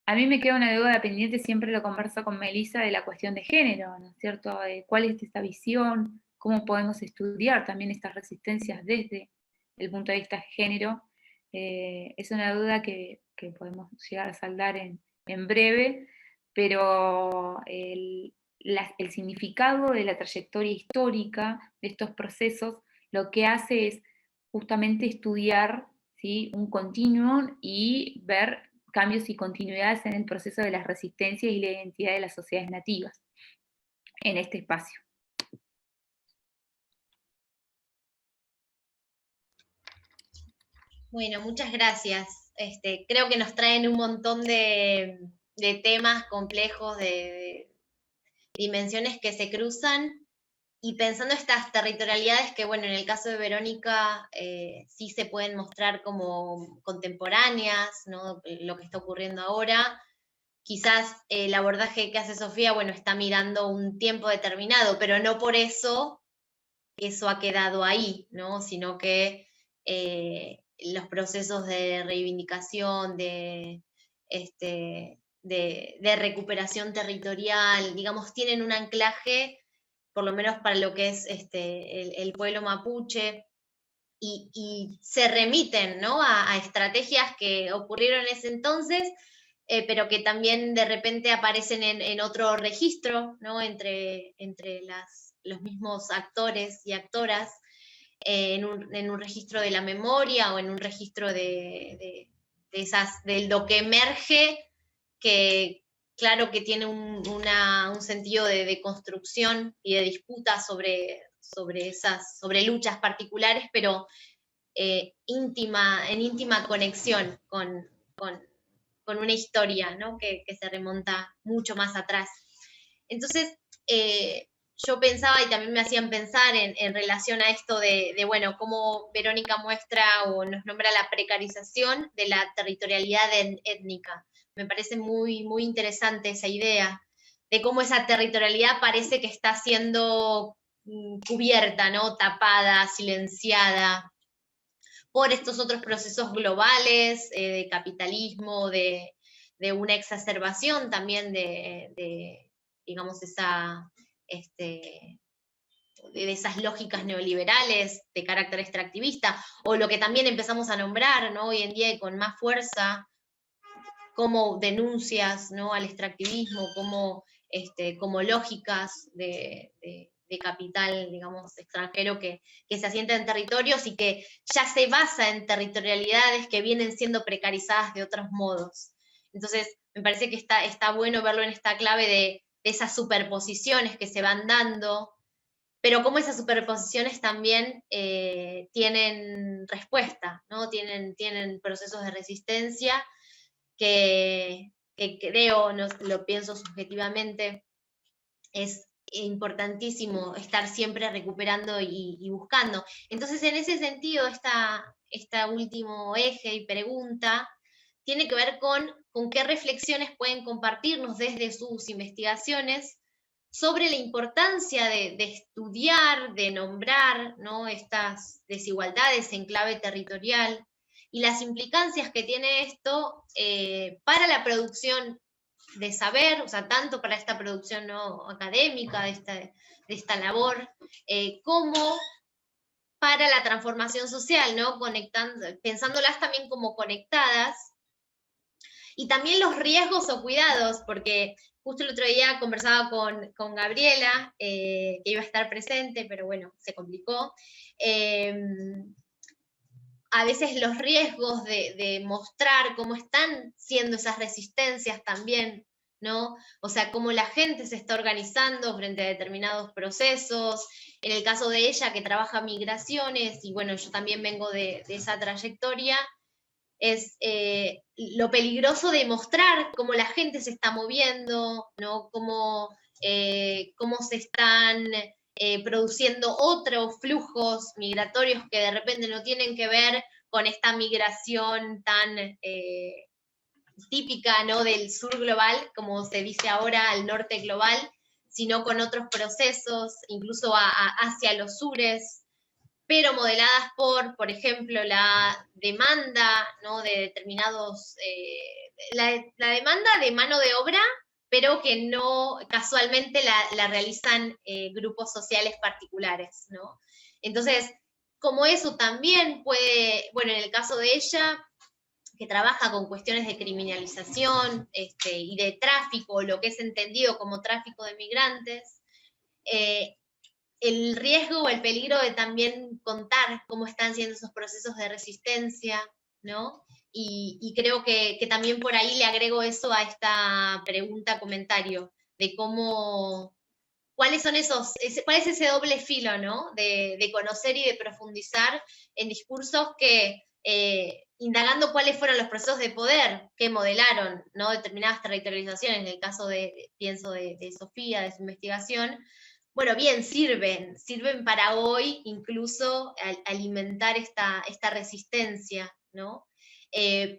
a mí me queda una deuda pendiente, siempre lo converso con Melissa, de la cuestión de género, ¿no es cierto? ¿Cuál es esta visión? ¿Cómo podemos estudiar también estas resistencias desde el punto de vista de género? Es una duda que podemos llegar a saldar en breve, pero el significado de la trayectoria histórica de estos procesos lo que hace es justamente estudiar, ¿sí?, un continuum y ver cambios y continuidades en el proceso de las resistencias y la identidad de las sociedades nativas en este espacio. Bueno, muchas gracias. Creo que nos traen un montón de temas complejos, de dimensiones que se cruzan, y pensando estas territorialidades que, bueno, en el caso de Verónica sí se pueden mostrar como contemporáneas, ¿no?, lo que está ocurriendo ahora. Quizás el abordaje que hace Sofía, bueno, está mirando un tiempo determinado, pero no por eso ha quedado ahí, ¿no?, sino que los procesos de reivindicación, de recuperación territorial, digamos, tienen un anclaje, por lo menos para lo que es el pueblo mapuche, y se remiten, ¿no?, a estrategias que ocurrieron en ese entonces, pero que también de repente aparecen en otro registro, ¿no?, entre los mismos actores y actoras, en un registro de la memoria o en un registro de lo que emerge, que claro que tiene un sentido de construcción y de disputa sobre luchas particulares, pero en íntima conexión con una historia, ¿no?, que se remonta mucho más atrás. Entonces, yo pensaba, y también me hacían pensar en relación a esto de bueno, cómo Verónica muestra o nos nombra la precarización de la territorialidad étnica. Me parece muy, muy interesante esa idea de cómo esa territorialidad parece que está siendo cubierta, ¿no?, tapada, silenciada por estos otros procesos globales, de capitalismo, de una exacerbación también digamos, de esas lógicas neoliberales de carácter extractivista, o lo que también empezamos a nombrar, ¿no?, hoy en día y con más fuerza, como denuncias, ¿no?, al extractivismo, como lógicas de capital, digamos, extranjero que se asienta en territorios y que ya se basa en territorialidades que vienen siendo precarizadas de otros modos. Entonces, me parece que está bueno verlo en esta clave de esas superposiciones que se van dando, pero cómo esas superposiciones también tienen respuesta, ¿no?, tienen procesos de resistencia que creo, lo pienso subjetivamente, es importantísimo estar siempre recuperando y buscando. Entonces, en ese sentido, esta último eje y pregunta tiene que ver con qué reflexiones pueden compartirnos desde sus investigaciones sobre la importancia de estudiar, de nombrar, ¿no?, estas desigualdades en clave territorial y las implicancias que tiene esto para la producción de saber, o sea, tanto para esta producción no académica, de esta labor, como para la transformación social, ¿no?, pensándolas también como conectadas, y también los riesgos o cuidados, porque justo el otro día conversaba con Gabriela, que iba a estar presente, pero bueno, se complicó. A veces los riesgos de mostrar cómo están siendo esas resistencias también, ¿no? O sea, cómo la gente se está organizando frente a determinados procesos. En el caso de ella, que trabaja migraciones, y bueno, yo también vengo de esa trayectoria, es lo peligroso de mostrar cómo la gente se está moviendo, ¿no?, cómo se están produciendo otros flujos migratorios que de repente no tienen que ver con esta migración tan típica, ¿no?, del sur global, como se dice ahora, al norte global, sino con otros procesos, incluso hacia los sures, pero modeladas por ejemplo, la demanda, ¿no?, de determinados, la demanda de mano de obra, pero que no casualmente la realizan grupos sociales particulares, ¿no? Entonces, como eso también puede, bueno, en el caso de ella, que trabaja con cuestiones de criminalización y de tráfico, lo que es entendido como tráfico de migrantes, el riesgo o el peligro de también contar cómo están siendo esos procesos de resistencia, ¿no? Y creo que también por ahí le agrego eso a esta pregunta, comentario, de cuál es ese doble filo, ¿no?, de conocer y de profundizar en discursos que, indagando cuáles fueron los procesos de poder que modelaron, ¿no?, determinadas territorializaciones, en el caso pienso de Sofía, de su investigación, bueno, bien, sirven para hoy incluso alimentar esta resistencia, ¿no?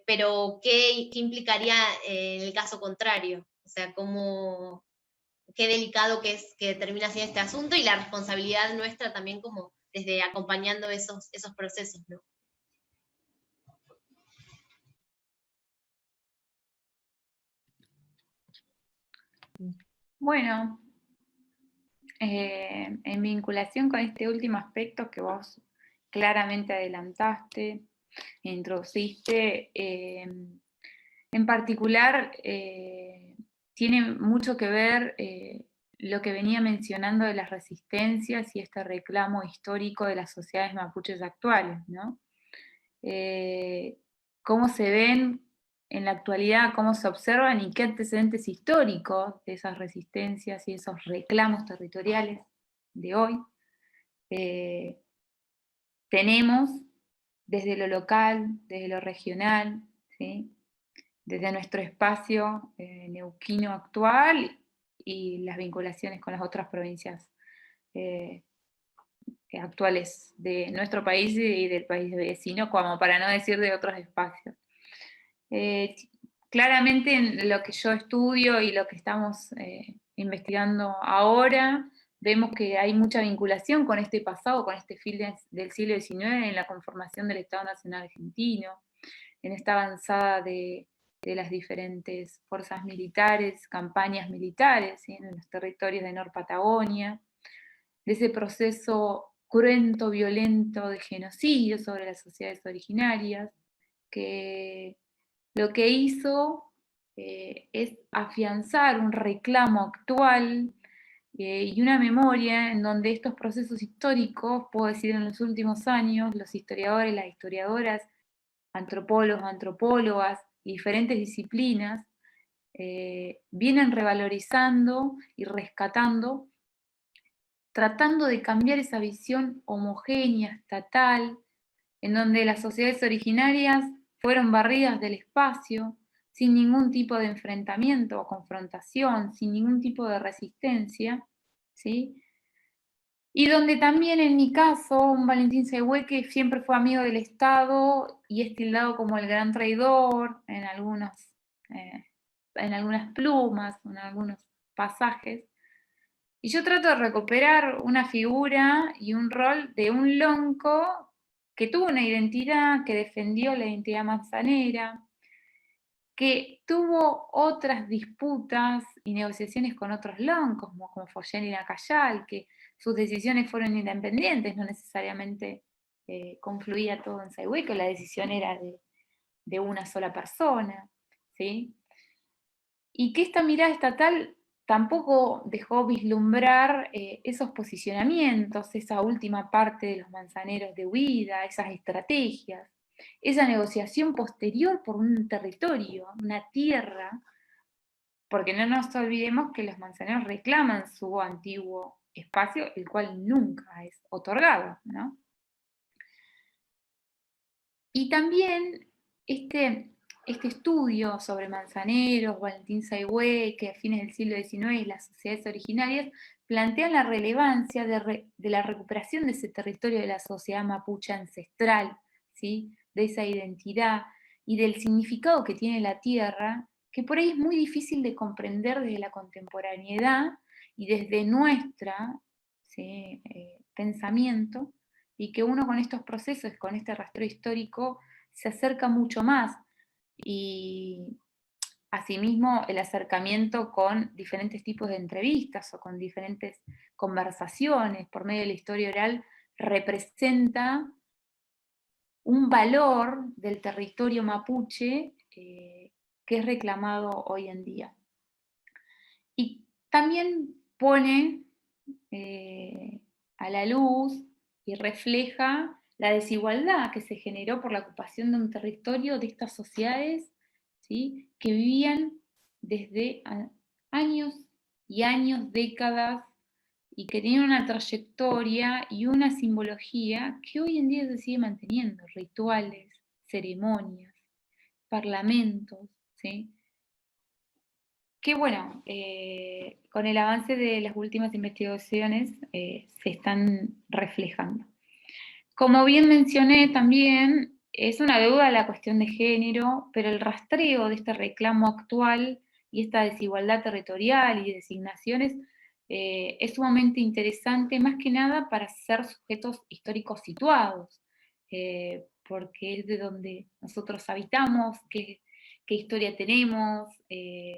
Pero ¿qué implicaría en el caso contrario? O sea, qué delicado que es que termina siendo este asunto, y la responsabilidad nuestra también como desde acompañando esos procesos, ¿no? Bueno, en vinculación con este último aspecto que vos claramente adelantaste, introduciste, en particular tiene mucho que ver lo que venía mencionando de las resistencias y este reclamo histórico de las sociedades mapuches actuales, ¿no? Cómo se ven en la actualidad, cómo se observan y qué antecedentes históricos de esas resistencias y esos reclamos territoriales de hoy tenemos desde lo local, desde lo regional, ¿sí? Desde nuestro espacio neuquino actual y las vinculaciones con las otras provincias actuales de nuestro país y del país vecino, como para no decir de otros espacios. Claramente en lo que yo estudio y lo que estamos investigando ahora, vemos que hay mucha vinculación con este pasado, con este fin del siglo XIX en la conformación del Estado Nacional Argentino, en esta avanzada de las diferentes fuerzas militares, campañas militares, ¿sí? En los territorios de Nor Patagonia, de ese proceso cruento, violento de genocidio sobre las sociedades originarias, que lo que hizo es afianzar un reclamo actual y una memoria en donde estos procesos históricos, puedo decir en los últimos años, los historiadores, las historiadoras, antropólogos, antropólogas y diferentes disciplinas vienen revalorizando y rescatando, tratando de cambiar esa visión homogénea, estatal, en donde las sociedades originarias fueron barridas del espacio, sin ningún tipo de enfrentamiento o confrontación, sin ningún tipo de resistencia, ¿sí? Y donde también en mi caso, un Valentín Sayhué que siempre fue amigo del Estado y es tildado como el gran traidor en algunas plumas, en algunos pasajes. Y yo trato de recuperar una figura y un rol de un lonco que tuvo una identidad, que defendió la identidad manzanera, que tuvo otras disputas y negociaciones con otros loncos, como Follén y Nacayal, que sus decisiones fueron independientes, no necesariamente confluía todo en Sayhué, que la decisión era de una sola persona, ¿sí? Y que esta mirada estatal tampoco dejó vislumbrar esos posicionamientos, esa última parte de los manzaneros de huida, esas estrategias, esa negociación posterior por un territorio, una tierra, porque no nos olvidemos que los manzaneros reclaman su antiguo espacio, el cual nunca es otorgado, ¿no? Y también este estudio sobre manzaneros, Valentín Sayhué, que a fines del siglo XIX y las sociedades originarias plantean la relevancia de la recuperación de ese territorio de la sociedad mapuche ancestral, ¿sí? De esa identidad y del significado que tiene la tierra, que por ahí es muy difícil de comprender desde la contemporaneidad y desde nuestro pensamiento, y que uno con estos procesos, con este rastreo histórico, se acerca mucho más. Y asimismo el acercamiento con diferentes tipos de entrevistas o con diferentes conversaciones por medio de la historia oral representa un valor del territorio mapuche que es reclamado hoy en día. Y también pone a la luz y refleja la desigualdad que se generó por la ocupación de un territorio de estas sociedades, ¿sí? Que vivían desde años y años, décadas, y que tenían una trayectoria y una simbología que hoy en día se sigue manteniendo, rituales, ceremonias, parlamentos, ¿sí? Que bueno, con el avance de las últimas investigaciones se están reflejando. Como bien mencioné también, es una deuda la cuestión de género, pero el rastreo de este reclamo actual y esta desigualdad territorial y designaciones es sumamente interesante, más que nada para ser sujetos históricos situados, porque es de donde nosotros habitamos, que qué historia tenemos,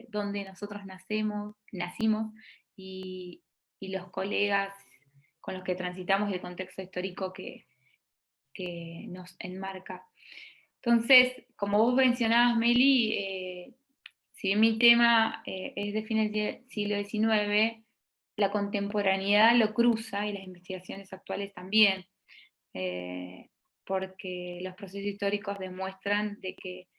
dónde nosotros nacimos, y los colegas con los que transitamos y el contexto histórico que nos enmarca. Entonces, como vos mencionabas, Meli, si bien mi tema es de fines del siglo XIX, la contemporaneidad lo cruza y las investigaciones actuales también, porque los procesos históricos demuestran de que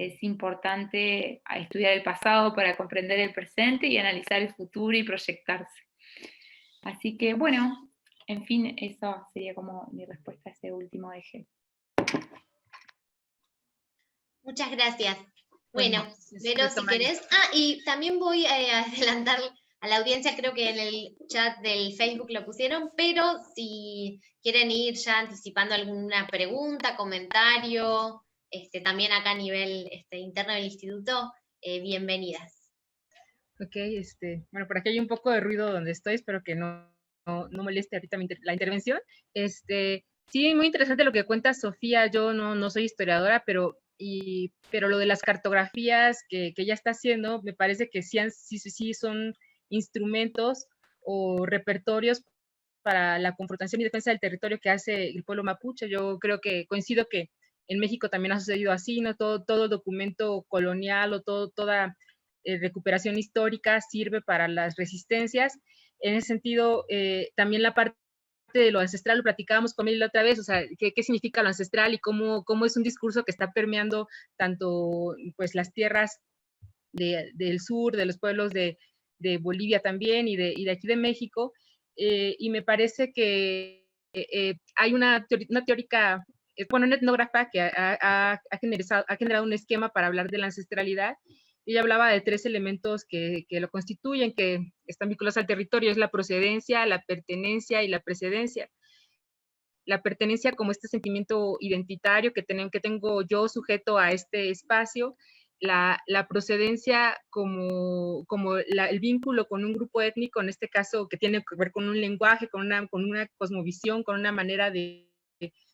es importante estudiar el pasado para comprender el presente y analizar el futuro y proyectarse. Así que, bueno, en fin, eso sería como mi respuesta a ese último eje. Muchas gracias. Bueno, Entonces, Vero, si querés. Y también voy a adelantar a la audiencia, creo que en el chat del Facebook lo pusieron, pero si quieren ir ya anticipando alguna pregunta, comentario, también acá a nivel interno del instituto, bienvenidas. Ok, bueno, por aquí hay un poco de ruido donde estoy, espero que no moleste ahorita la intervención. Sí, muy interesante lo que cuenta Sofía. Yo no soy historiadora, pero lo de las cartografías que ella está haciendo, me parece que sí son instrumentos o repertorios para la confrontación y defensa del territorio que hace el pueblo mapuche. Yo creo que coincido que en México también ha sucedido así, ¿no? Todo documento colonial o toda recuperación histórica sirve para las resistencias. En ese sentido, también la parte de lo ancestral lo platicábamos con él la otra vez, o sea, qué significa lo ancestral y cómo es un discurso que está permeando tanto pues las tierras del sur, de los pueblos de Bolivia también y de aquí de México, y me parece que hay una teórica, bueno, una etnógrafa que ha generado un esquema para hablar de la ancestralidad. Ella hablaba de 3 elementos que lo constituyen, que están vinculados al territorio: es la procedencia, la pertenencia y la precedencia. La pertenencia como este sentimiento identitario que tengo yo sujeto a este espacio, la procedencia como el vínculo con un grupo étnico, en este caso que tiene que ver con un lenguaje, con una cosmovisión, con una manera de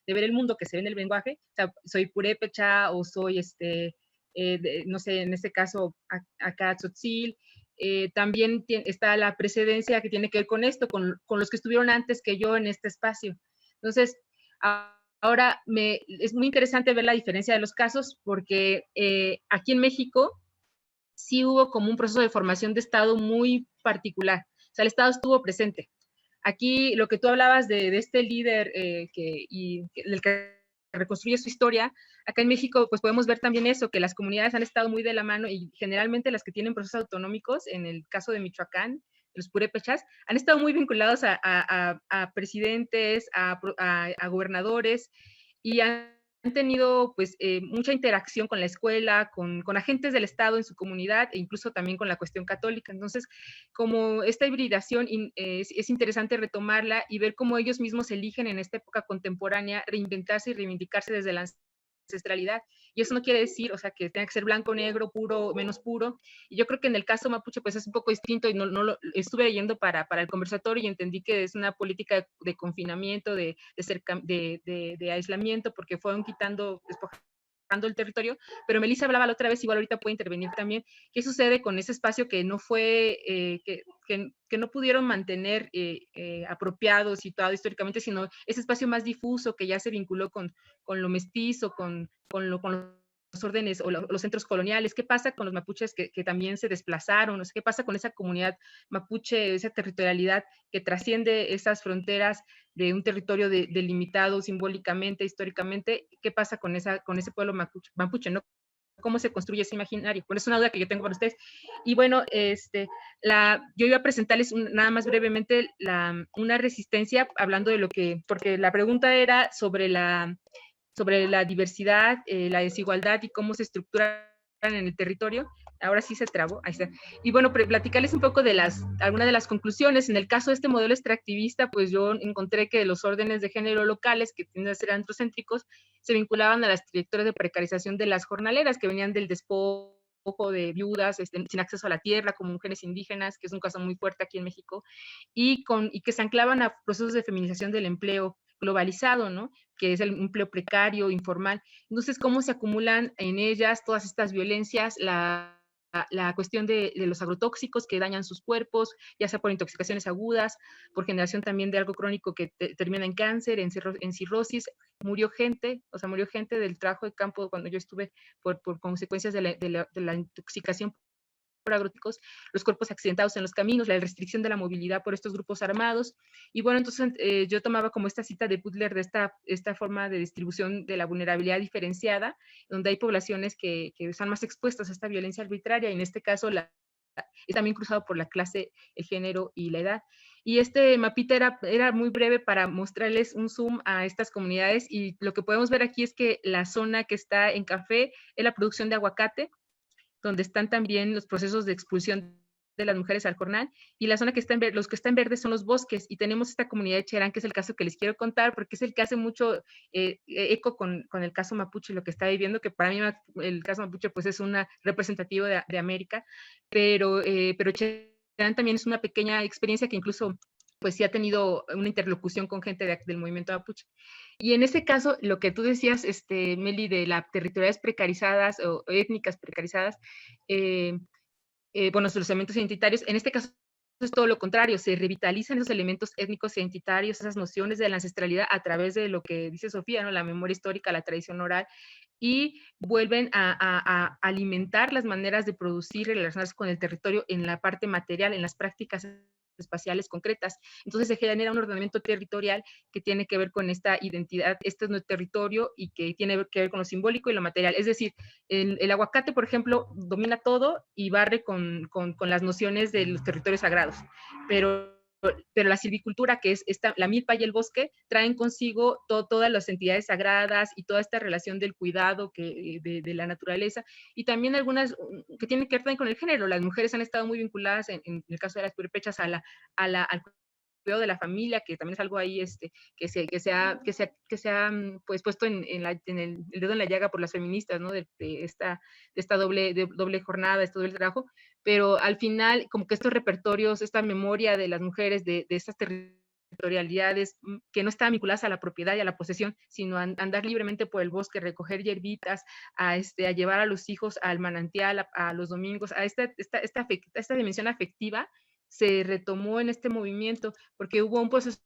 ver el mundo que se ve en el lenguaje. O sea, soy purépecha o soy, no sé, en este caso acá tzotzil. También está la precedencia que tiene que ver con esto, con los que estuvieron antes que yo en este espacio. Entonces, ahora es muy interesante ver la diferencia de los casos, porque aquí en México sí hubo como un proceso de formación de Estado muy particular. O sea, el Estado estuvo presente. Aquí lo que tú hablabas de este líder del que reconstruye su historia, acá en México pues podemos ver también eso, que las comunidades han estado muy de la mano, y generalmente las que tienen procesos autonómicos, en el caso de Michoacán, los purépechas, han estado muy vinculados a presidentes, a gobernadores, y han tenido pues mucha interacción con la escuela, con agentes del Estado en su comunidad, e incluso también con la cuestión católica. Entonces, como esta hibridación es interesante retomarla y ver cómo ellos mismos eligen en esta época contemporánea reinventarse y reivindicarse desde la ancestralidad. Y eso no quiere decir, o sea, que tenga que ser blanco, negro, puro, menos puro. Y yo creo que en el caso mapuche pues es un poco distinto, y no lo estuve leyendo para el conversatorio, y entendí que es una política de confinamiento, de aislamiento, porque fueron quitando, despojando el territorio. Pero Melissa hablaba la otra vez, igual ahorita puede intervenir también, qué sucede con ese espacio que no fue, que no pudieron mantener apropiado, situado históricamente, sino ese espacio más difuso que ya se vinculó con lo mestizo, con los órdenes o los centros coloniales. ¿Qué pasa con los mapuches que también se desplazaron? O sea, ¿qué pasa con esa comunidad mapuche, esa territorialidad que trasciende esas fronteras de un territorio delimitado simbólicamente, históricamente? ¿Qué pasa con ese pueblo mapuche, ¿no? ¿Cómo se construye ese imaginario? Bueno, es una duda que yo tengo para ustedes. Y bueno, yo iba a presentarles nada más brevemente una resistencia, hablando de lo que, porque la pregunta era sobre la diversidad, la desigualdad y cómo se estructuran en el territorio. Ahora sí se trabó, ahí está. Y bueno, platicarles un poco de algunas de las conclusiones. En el caso de este modelo extractivista, pues yo encontré que los órdenes de género locales, que tienden a ser antrocéntricos, se vinculaban a las trayectorias de precarización de las jornaleras, que venían del despojo de viudas sin acceso a la tierra, como mujeres indígenas, que es un caso muy fuerte aquí en México, y que se anclaban a procesos de feminización del empleo, globalizado, ¿no? Que es el empleo precario, informal. Entonces, ¿cómo se acumulan en ellas todas estas violencias? La cuestión de los agrotóxicos que dañan sus cuerpos, ya sea por intoxicaciones agudas, por generación también de algo crónico que termina en cáncer, en cirrosis. Murió gente del trabajo de campo cuando yo estuve por consecuencias de la intoxicación por agrotóxicos, los cuerpos accidentados en los caminos, la restricción de la movilidad por estos grupos armados. Y bueno, entonces yo tomaba como esta cita de Butler de esta forma de distribución de la vulnerabilidad diferenciada, donde hay poblaciones que están más expuestas a esta violencia arbitraria, y en este caso es también cruzado por la clase, el género y la edad. Y este mapita era muy breve para mostrarles un zoom a estas comunidades, y lo que podemos ver aquí es que la zona que está en café es la producción de aguacate, donde están también los procesos de expulsión de las mujeres al jornal, y la zona que está en verde, los que están en verde son los bosques, y tenemos esta comunidad de Cherán, que es el caso que les quiero contar, porque es el que hace mucho eco con el caso mapuche, lo que está viviendo, que para mí el caso mapuche pues es una representativo de América, pero Cherán también es una pequeña experiencia que incluso pues sí ha tenido una interlocución con gente del movimiento mapuche. Y en ese caso, lo que tú decías, Meli, de las territoriales precarizadas o étnicas precarizadas, bueno, los elementos identitarios, en este caso es todo lo contrario, se revitalizan esos elementos étnicos identitarios, esas nociones de la ancestralidad a través de lo que dice Sofía, ¿no? La memoria histórica, la tradición oral, y vuelven a alimentar las maneras de producir y relacionarse con el territorio en la parte material, en las prácticas espaciales concretas. Entonces se genera un ordenamiento territorial que tiene que ver con esta identidad, este es nuestro territorio, y que tiene que ver con lo simbólico y lo material. Es decir, el aguacate, por ejemplo, domina todo y barre con las nociones de los territorios sagrados, pero la silvicultura, que es la milpa y el bosque, traen consigo todas las entidades sagradas y toda esta relación del cuidado de la naturaleza, y también algunas que tienen que ver también con el género. Las mujeres han estado muy vinculadas, en el caso de las purépechas, al cuidado de la familia, que también es algo ahí que se ha pues puesto en el dedo en la llaga por las feministas, ¿no? De esta doble jornada, este doble trabajo, pero al final como que estos repertorios, esta memoria de las mujeres de estas territorialidades que no estaban vinculadas a la propiedad y a la posesión, sino a andar libremente por el bosque, recoger hierbitas, a llevar a los hijos al manantial, a los domingos, a esta dimensión afectiva, se retomó en este movimiento, porque hubo un proceso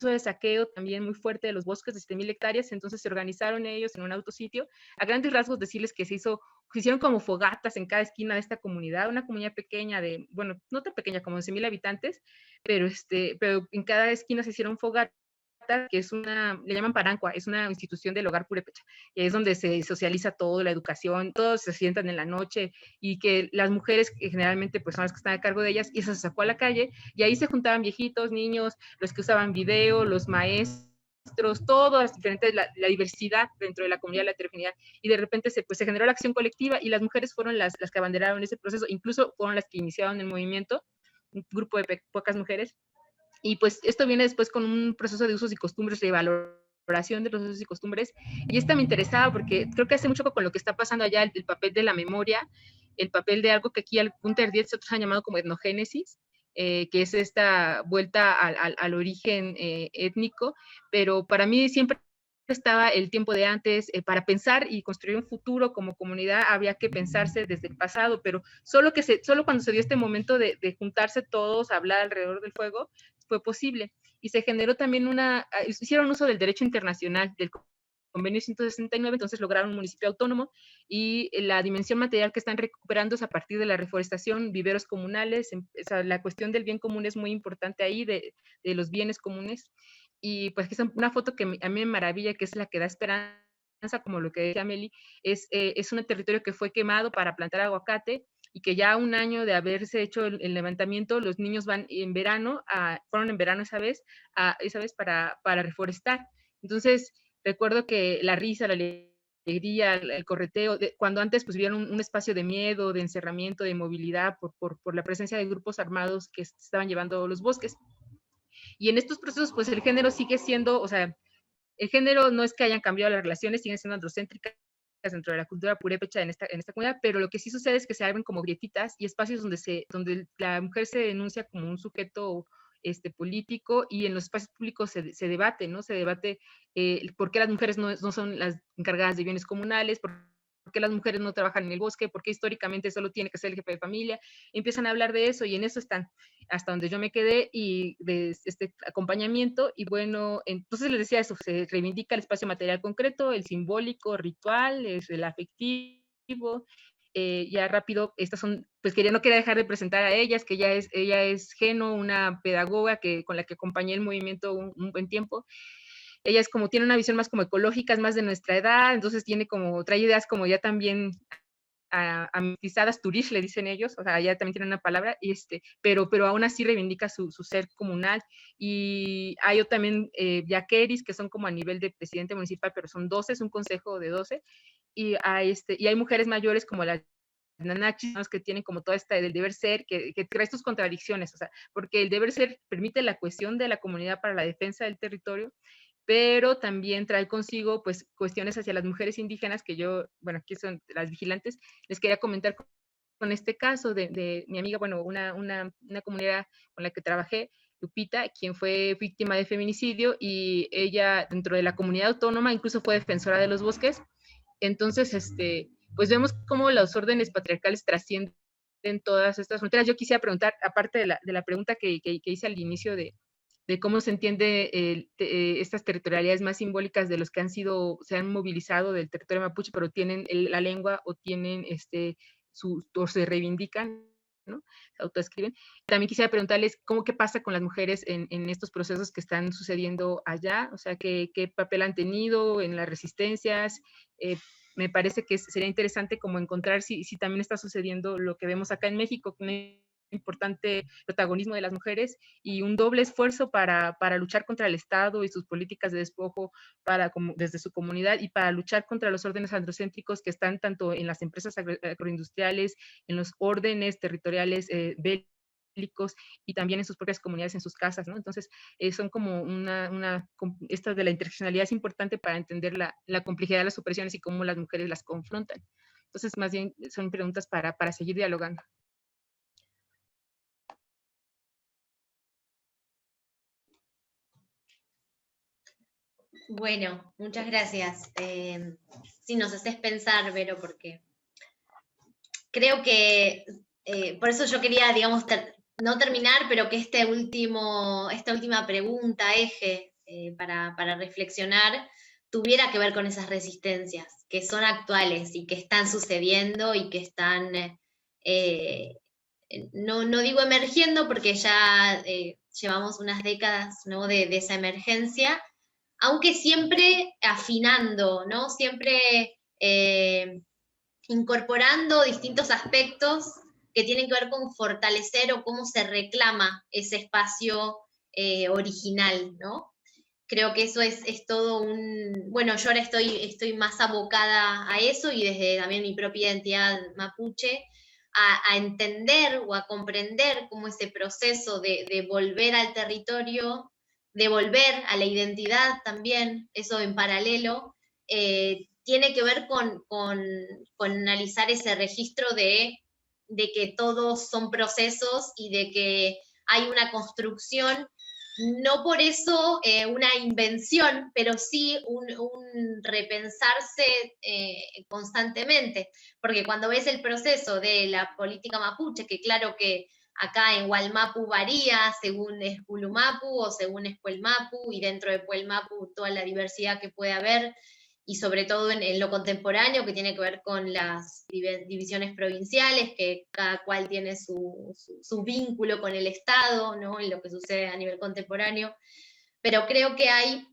de saqueo también muy fuerte de los bosques de 7,000 hectáreas, entonces se organizaron ellos en un autositio. A grandes rasgos decirles que se hicieron como fogatas en cada esquina de esta comunidad, una comunidad pequeña bueno, no tan pequeña, como 11,000 habitantes, pero en cada esquina se hicieron fogatas, que le llaman Parancua, es una institución del hogar purépecha, que es donde se socializa todo, la educación, todos se sientan en la noche, y que las mujeres que generalmente pues son las que están a cargo de ellas, y eso se sacó a la calle, y ahí se juntaban viejitos, niños, los que usaban video, los maestros, todas diferentes, la diversidad dentro de la comunidad, la heterogeneidad, y de repente se generó la acción colectiva, y las mujeres fueron las que abanderaron ese proceso, incluso fueron las que iniciaron el movimiento, un grupo de pocas mujeres. Y pues esto viene después con un proceso de usos y costumbres, de valoración de los usos y costumbres, y esta me interesaba porque creo que hace mucho con lo que está pasando allá, el papel de la memoria, el papel de algo que aquí Gunther Dietz otros han llamado como etnogénesis, que es esta vuelta al origen étnico, pero para mí siempre estaba el tiempo de antes. Para pensar y construir un futuro como comunidad había que pensarse desde el pasado, pero solo cuando se dio este momento de juntarse todos a hablar alrededor del fuego fue posible, y se generó también hicieron uso del derecho internacional, del convenio 169, entonces lograron un municipio autónomo, y la dimensión material que están recuperando es a partir de la reforestación, viveros comunales, o sea, la cuestión del bien común es muy importante ahí, de los bienes comunes. Y pues que es una foto que a mí me maravilla, que es la que da esperanza, como lo que decía Meli, es un territorio que fue quemado para plantar aguacate, y que ya un año de haberse hecho el levantamiento, los niños van fueron en verano esa vez para reforestar. Entonces, recuerdo que la risa, la alegría, el correteo, cuando antes pues vieron un espacio de miedo, de encerramiento, de movilidad, por la presencia de grupos armados que estaban llevando los bosques. Y en estos procesos, pues el género sigue siendo, o sea, el género no es que hayan cambiado las relaciones, siguen siendo androcéntricas dentro de la cultura purépecha en esta comunidad, pero lo que sí sucede es que se abren como grietitas y espacios donde la mujer se denuncia como un sujeto político, y en los espacios públicos se debate, ¿no? Se debate por qué las mujeres no son las encargadas de bienes comunales, por qué las mujeres no trabajan en el bosque, por qué históricamente solo tiene que ser el jefe de familia. Empiezan a hablar de eso, y en eso están, hasta donde yo me quedé, y de este acompañamiento. Y bueno, entonces les decía eso, se reivindica el espacio material concreto, el simbólico, ritual, el afectivo. Ya rápido, estas son, pues no quería dejar de presentar a ellas, que ella es Geno, una pedagoga con la que acompañé el movimiento un buen tiempo. Ella es como, tiene una visión más como ecológica, es más de nuestra edad, entonces trae ideas como ya también amitizadas, turish le dicen ellos, o sea, ya también tiene una palabra, pero aún así reivindica su ser comunal. Y hay también yaqueris, que son como a nivel de presidente municipal, pero son 12, es un consejo de 12, y hay mujeres mayores como las nanachis, que tienen como toda esta del deber ser, que trae sus contradicciones, o sea, porque el deber ser permite la cohesión de la comunidad para la defensa del territorio, pero también trae consigo pues cuestiones hacia las mujeres indígenas, que yo, bueno, aquí son las vigilantes. Les quería comentar con este caso de mi amiga, bueno, una comunidad con la que trabajé, Lupita, quien fue víctima de feminicidio, y ella dentro de la comunidad autónoma incluso fue defensora de los bosques. Entonces, pues vemos cómo los órdenes patriarcales trascienden todas estas fronteras. Yo quisiera preguntar, aparte de la pregunta que hice al inicio de cómo se entiende estas territorialidades más simbólicas de los que se han movilizado del territorio mapuche, pero tienen la lengua o tienen o se reivindican, ¿no? Se autoescriben. También quisiera preguntarles qué pasa con las mujeres en estos procesos que están sucediendo allá, o sea, qué papel han tenido en las resistencias. Me parece que sería interesante como encontrar si también está sucediendo lo que vemos acá en México, con un importante protagonismo de las mujeres y un doble esfuerzo para luchar contra el Estado y sus políticas de despojo desde su comunidad, y para luchar contra los órdenes androcéntricos que están tanto en las empresas agroindustriales, en los órdenes territoriales bélicos, y también en sus propias comunidades, en sus casas, ¿no? Entonces, son como esta de la interseccionalidad es importante para entender la complejidad de las opresiones y cómo las mujeres las confrontan. Entonces, más bien, son preguntas para seguir dialogando. Bueno, muchas gracias. Sí, nos haces pensar, Vero, porque creo que, por eso yo quería, digamos, no terminar, pero que esta última pregunta, eje, para reflexionar, tuviera que ver con esas resistencias, que son actuales y que están sucediendo y que están, no digo emergiendo, porque ya llevamos unas décadas, ¿no?, de esa emergencia, aunque siempre afinando, ¿no? Siempre incorporando distintos aspectos que tienen que ver con fortalecer o cómo se reclama ese espacio original, ¿no? Creo que eso es todo bueno, yo ahora estoy más abocada a eso, y desde también mi propia identidad mapuche, a entender o a comprender cómo ese proceso de volver al territorio, de volver a la identidad también, eso en paralelo, tiene que ver con analizar ese registro de que todos son procesos y de que hay una construcción, no por eso una invención, pero sí un repensarse constantemente, porque cuando ves el proceso de la política mapuche, que claro que acá en Wallmapu varía según es Pulumapu o según es Puelmapu, y dentro de Puelmapu toda la diversidad que puede haber, y sobre todo en lo contemporáneo, que tiene que ver con las divisiones provinciales, que cada cual tiene su vínculo con el Estado, ¿no?, en lo que sucede a nivel contemporáneo. Pero creo que hay,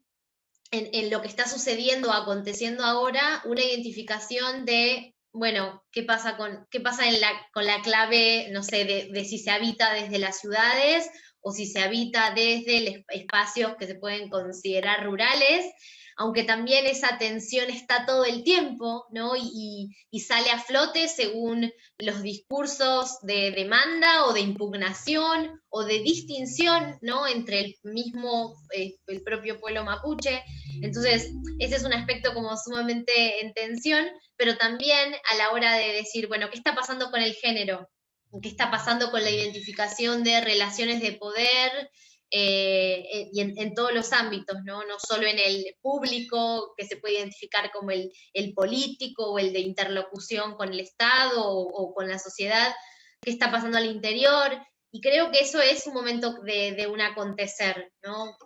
en lo que está sucediendo, aconteciendo ahora, una identificación de, bueno, ¿qué pasa con la clave, no sé, de si se habita desde las ciudades o si se habita desde espacios que se pueden considerar rurales? Aunque también esa tensión está todo el tiempo, ¿no? Y sale a flote según los discursos de demanda o de impugnación o de distinción, ¿no?, entre el propio pueblo mapuche. Entonces, ese es un aspecto como sumamente en tensión, pero también a la hora de decir, bueno, ¿qué está pasando con el género? ¿Qué está pasando con la identificación de relaciones de poder y en todos los ámbitos, ¿no? No solo en el público, que se puede identificar como el político o el de interlocución con el Estado o con la sociedad, qué está pasando al interior, y creo que eso es un momento de un acontecer, ¿no?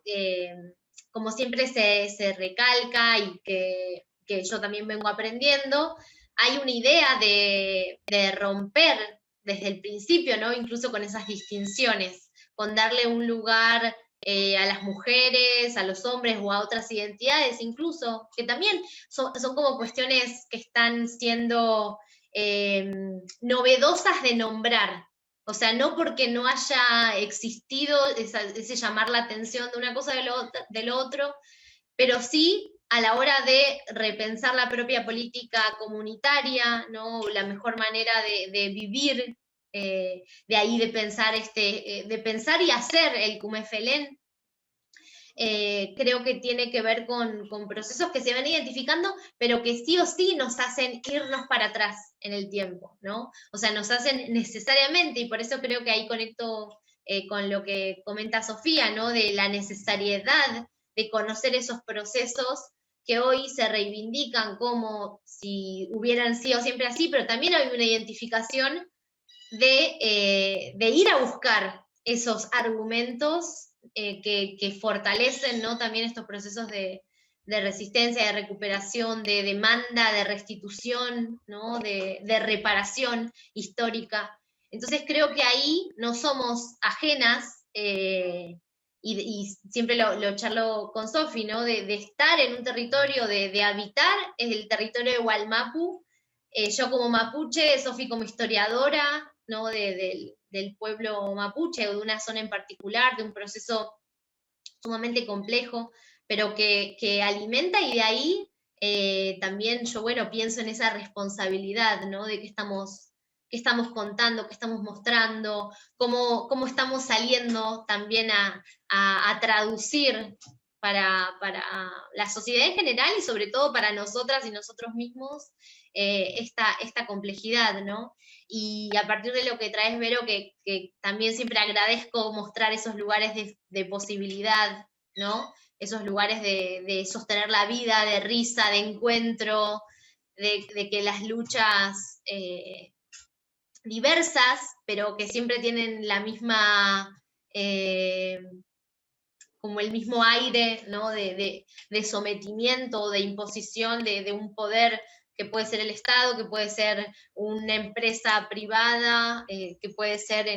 Como siempre se recalca y que yo también vengo aprendiendo, hay una idea de romper desde el principio, ¿no? Incluso con esas distinciones, con darle un lugar a las mujeres, a los hombres o a otras identidades incluso, que también son como cuestiones que están siendo novedosas de nombrar. O sea, no porque no haya existido ese llamar la atención de una cosa de lo otro, pero sí a la hora de repensar la propia política comunitaria, ¿no? La mejor manera de vivir, de ahí de pensar y hacer el Cumefelén, creo que tiene que ver con procesos que se van identificando, pero que sí o sí nos hacen irnos para atrás en el tiempo, ¿no? O sea, nos hacen necesariamente, y por eso creo que ahí conecto con lo que comenta Sofía, ¿no? De la necesariedad de conocer esos procesos que hoy se reivindican como si hubieran sido siempre así, pero también hay una identificación de ir a buscar esos argumentos que fortalecen, ¿no? También estos procesos de resistencia, de recuperación, de demanda, de restitución, ¿no? de reparación histórica. Entonces creo que ahí no somos ajenas, y siempre lo charlo con Sofi, ¿no? De estar en un territorio, de habitar el territorio de Wallmapu, yo como mapuche, Sofi como historiadora, ¿no? del pueblo mapuche, o de una zona en particular, de un proceso sumamente complejo, pero que alimenta, y de ahí también yo, bueno, pienso en esa responsabilidad, ¿no? De qué estamos contando, qué estamos mostrando, cómo estamos saliendo también a traducir para la sociedad en general y sobre todo para nosotras y nosotros mismos esta complejidad, ¿no? Y a partir de lo que traes, Vero, que también siempre agradezco mostrar esos lugares de posibilidad, ¿no? Esos lugares de sostener la vida, de risa, de encuentro, de que las luchas diversas, pero que siempre tienen la misma, como el mismo aire, ¿no? de sometimiento, de imposición de un poder que puede ser el Estado, que puede ser una empresa privada, que puede ser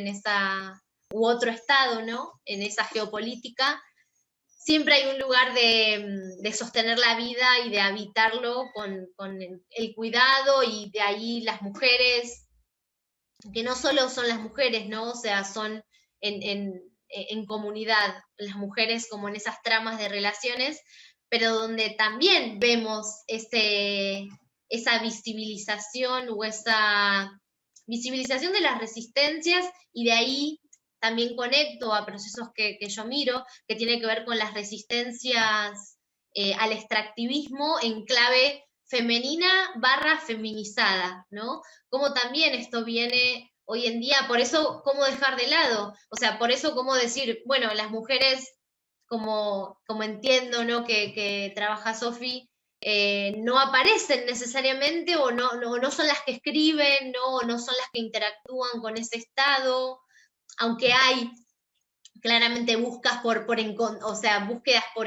u otro Estado, ¿no? En esa geopolítica. Siempre hay un lugar de sostener la vida y de habitarlo con el cuidado, y de ahí las mujeres, que no solo son las mujeres, ¿no? O sea, son en comunidad, las mujeres como en esas tramas de relaciones, pero donde también vemos esa visibilización o esa visibilización de las resistencias, y de ahí también conecto a procesos que yo miro, que tiene que ver con las resistencias al extractivismo en clave femenina / feminizada, ¿no? Como también esto viene hoy en día, por eso cómo dejar de lado, o sea, por eso cómo decir, bueno, las mujeres, como entiendo, ¿no? que trabaja Sofi, no aparecen necesariamente, o no son las que escriben, no son las que interactúan con ese Estado, aunque hay claramente búsquedas por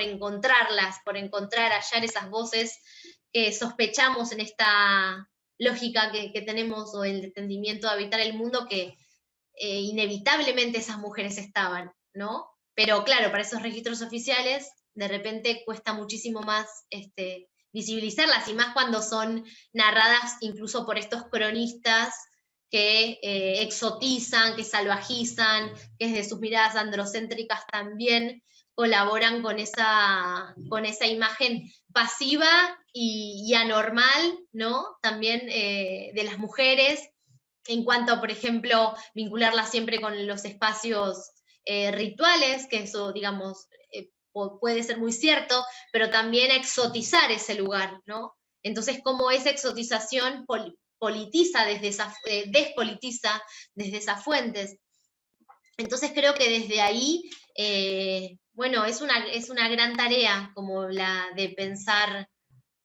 encontrarlas, por hallar esas voces que sospechamos en esta lógica que tenemos, o el entendimiento de habitar el mundo, que inevitablemente esas mujeres estaban, ¿no? Pero claro, para esos registros oficiales de repente cuesta muchísimo más visibilizarlas, y más cuando son narradas incluso por estos cronistas que exotizan, que salvajizan, que desde sus miradas androcéntricas también colaboran con esa imagen pasiva y anormal, ¿no? También de las mujeres, en cuanto a, por ejemplo, vincularlas siempre con los espacios rituales, que eso, digamos, puede ser muy cierto, pero también exotizar ese lugar, ¿no? Entonces, cómo esa exotización despolitiza desde esas fuentes. Entonces creo que desde ahí, bueno, es una gran tarea como la de pensar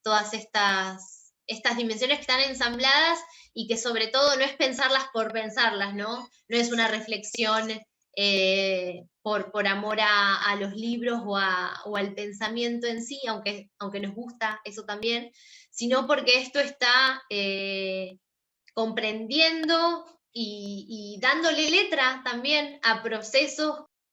todas estas dimensiones que están ensambladas y que sobre todo no es pensarlas por pensarlas, ¿no? No es una reflexión por amor a los libros o al pensamiento en sí, aunque nos gusta eso también, sino porque esto está comprendiendo y dándole letra también a procesos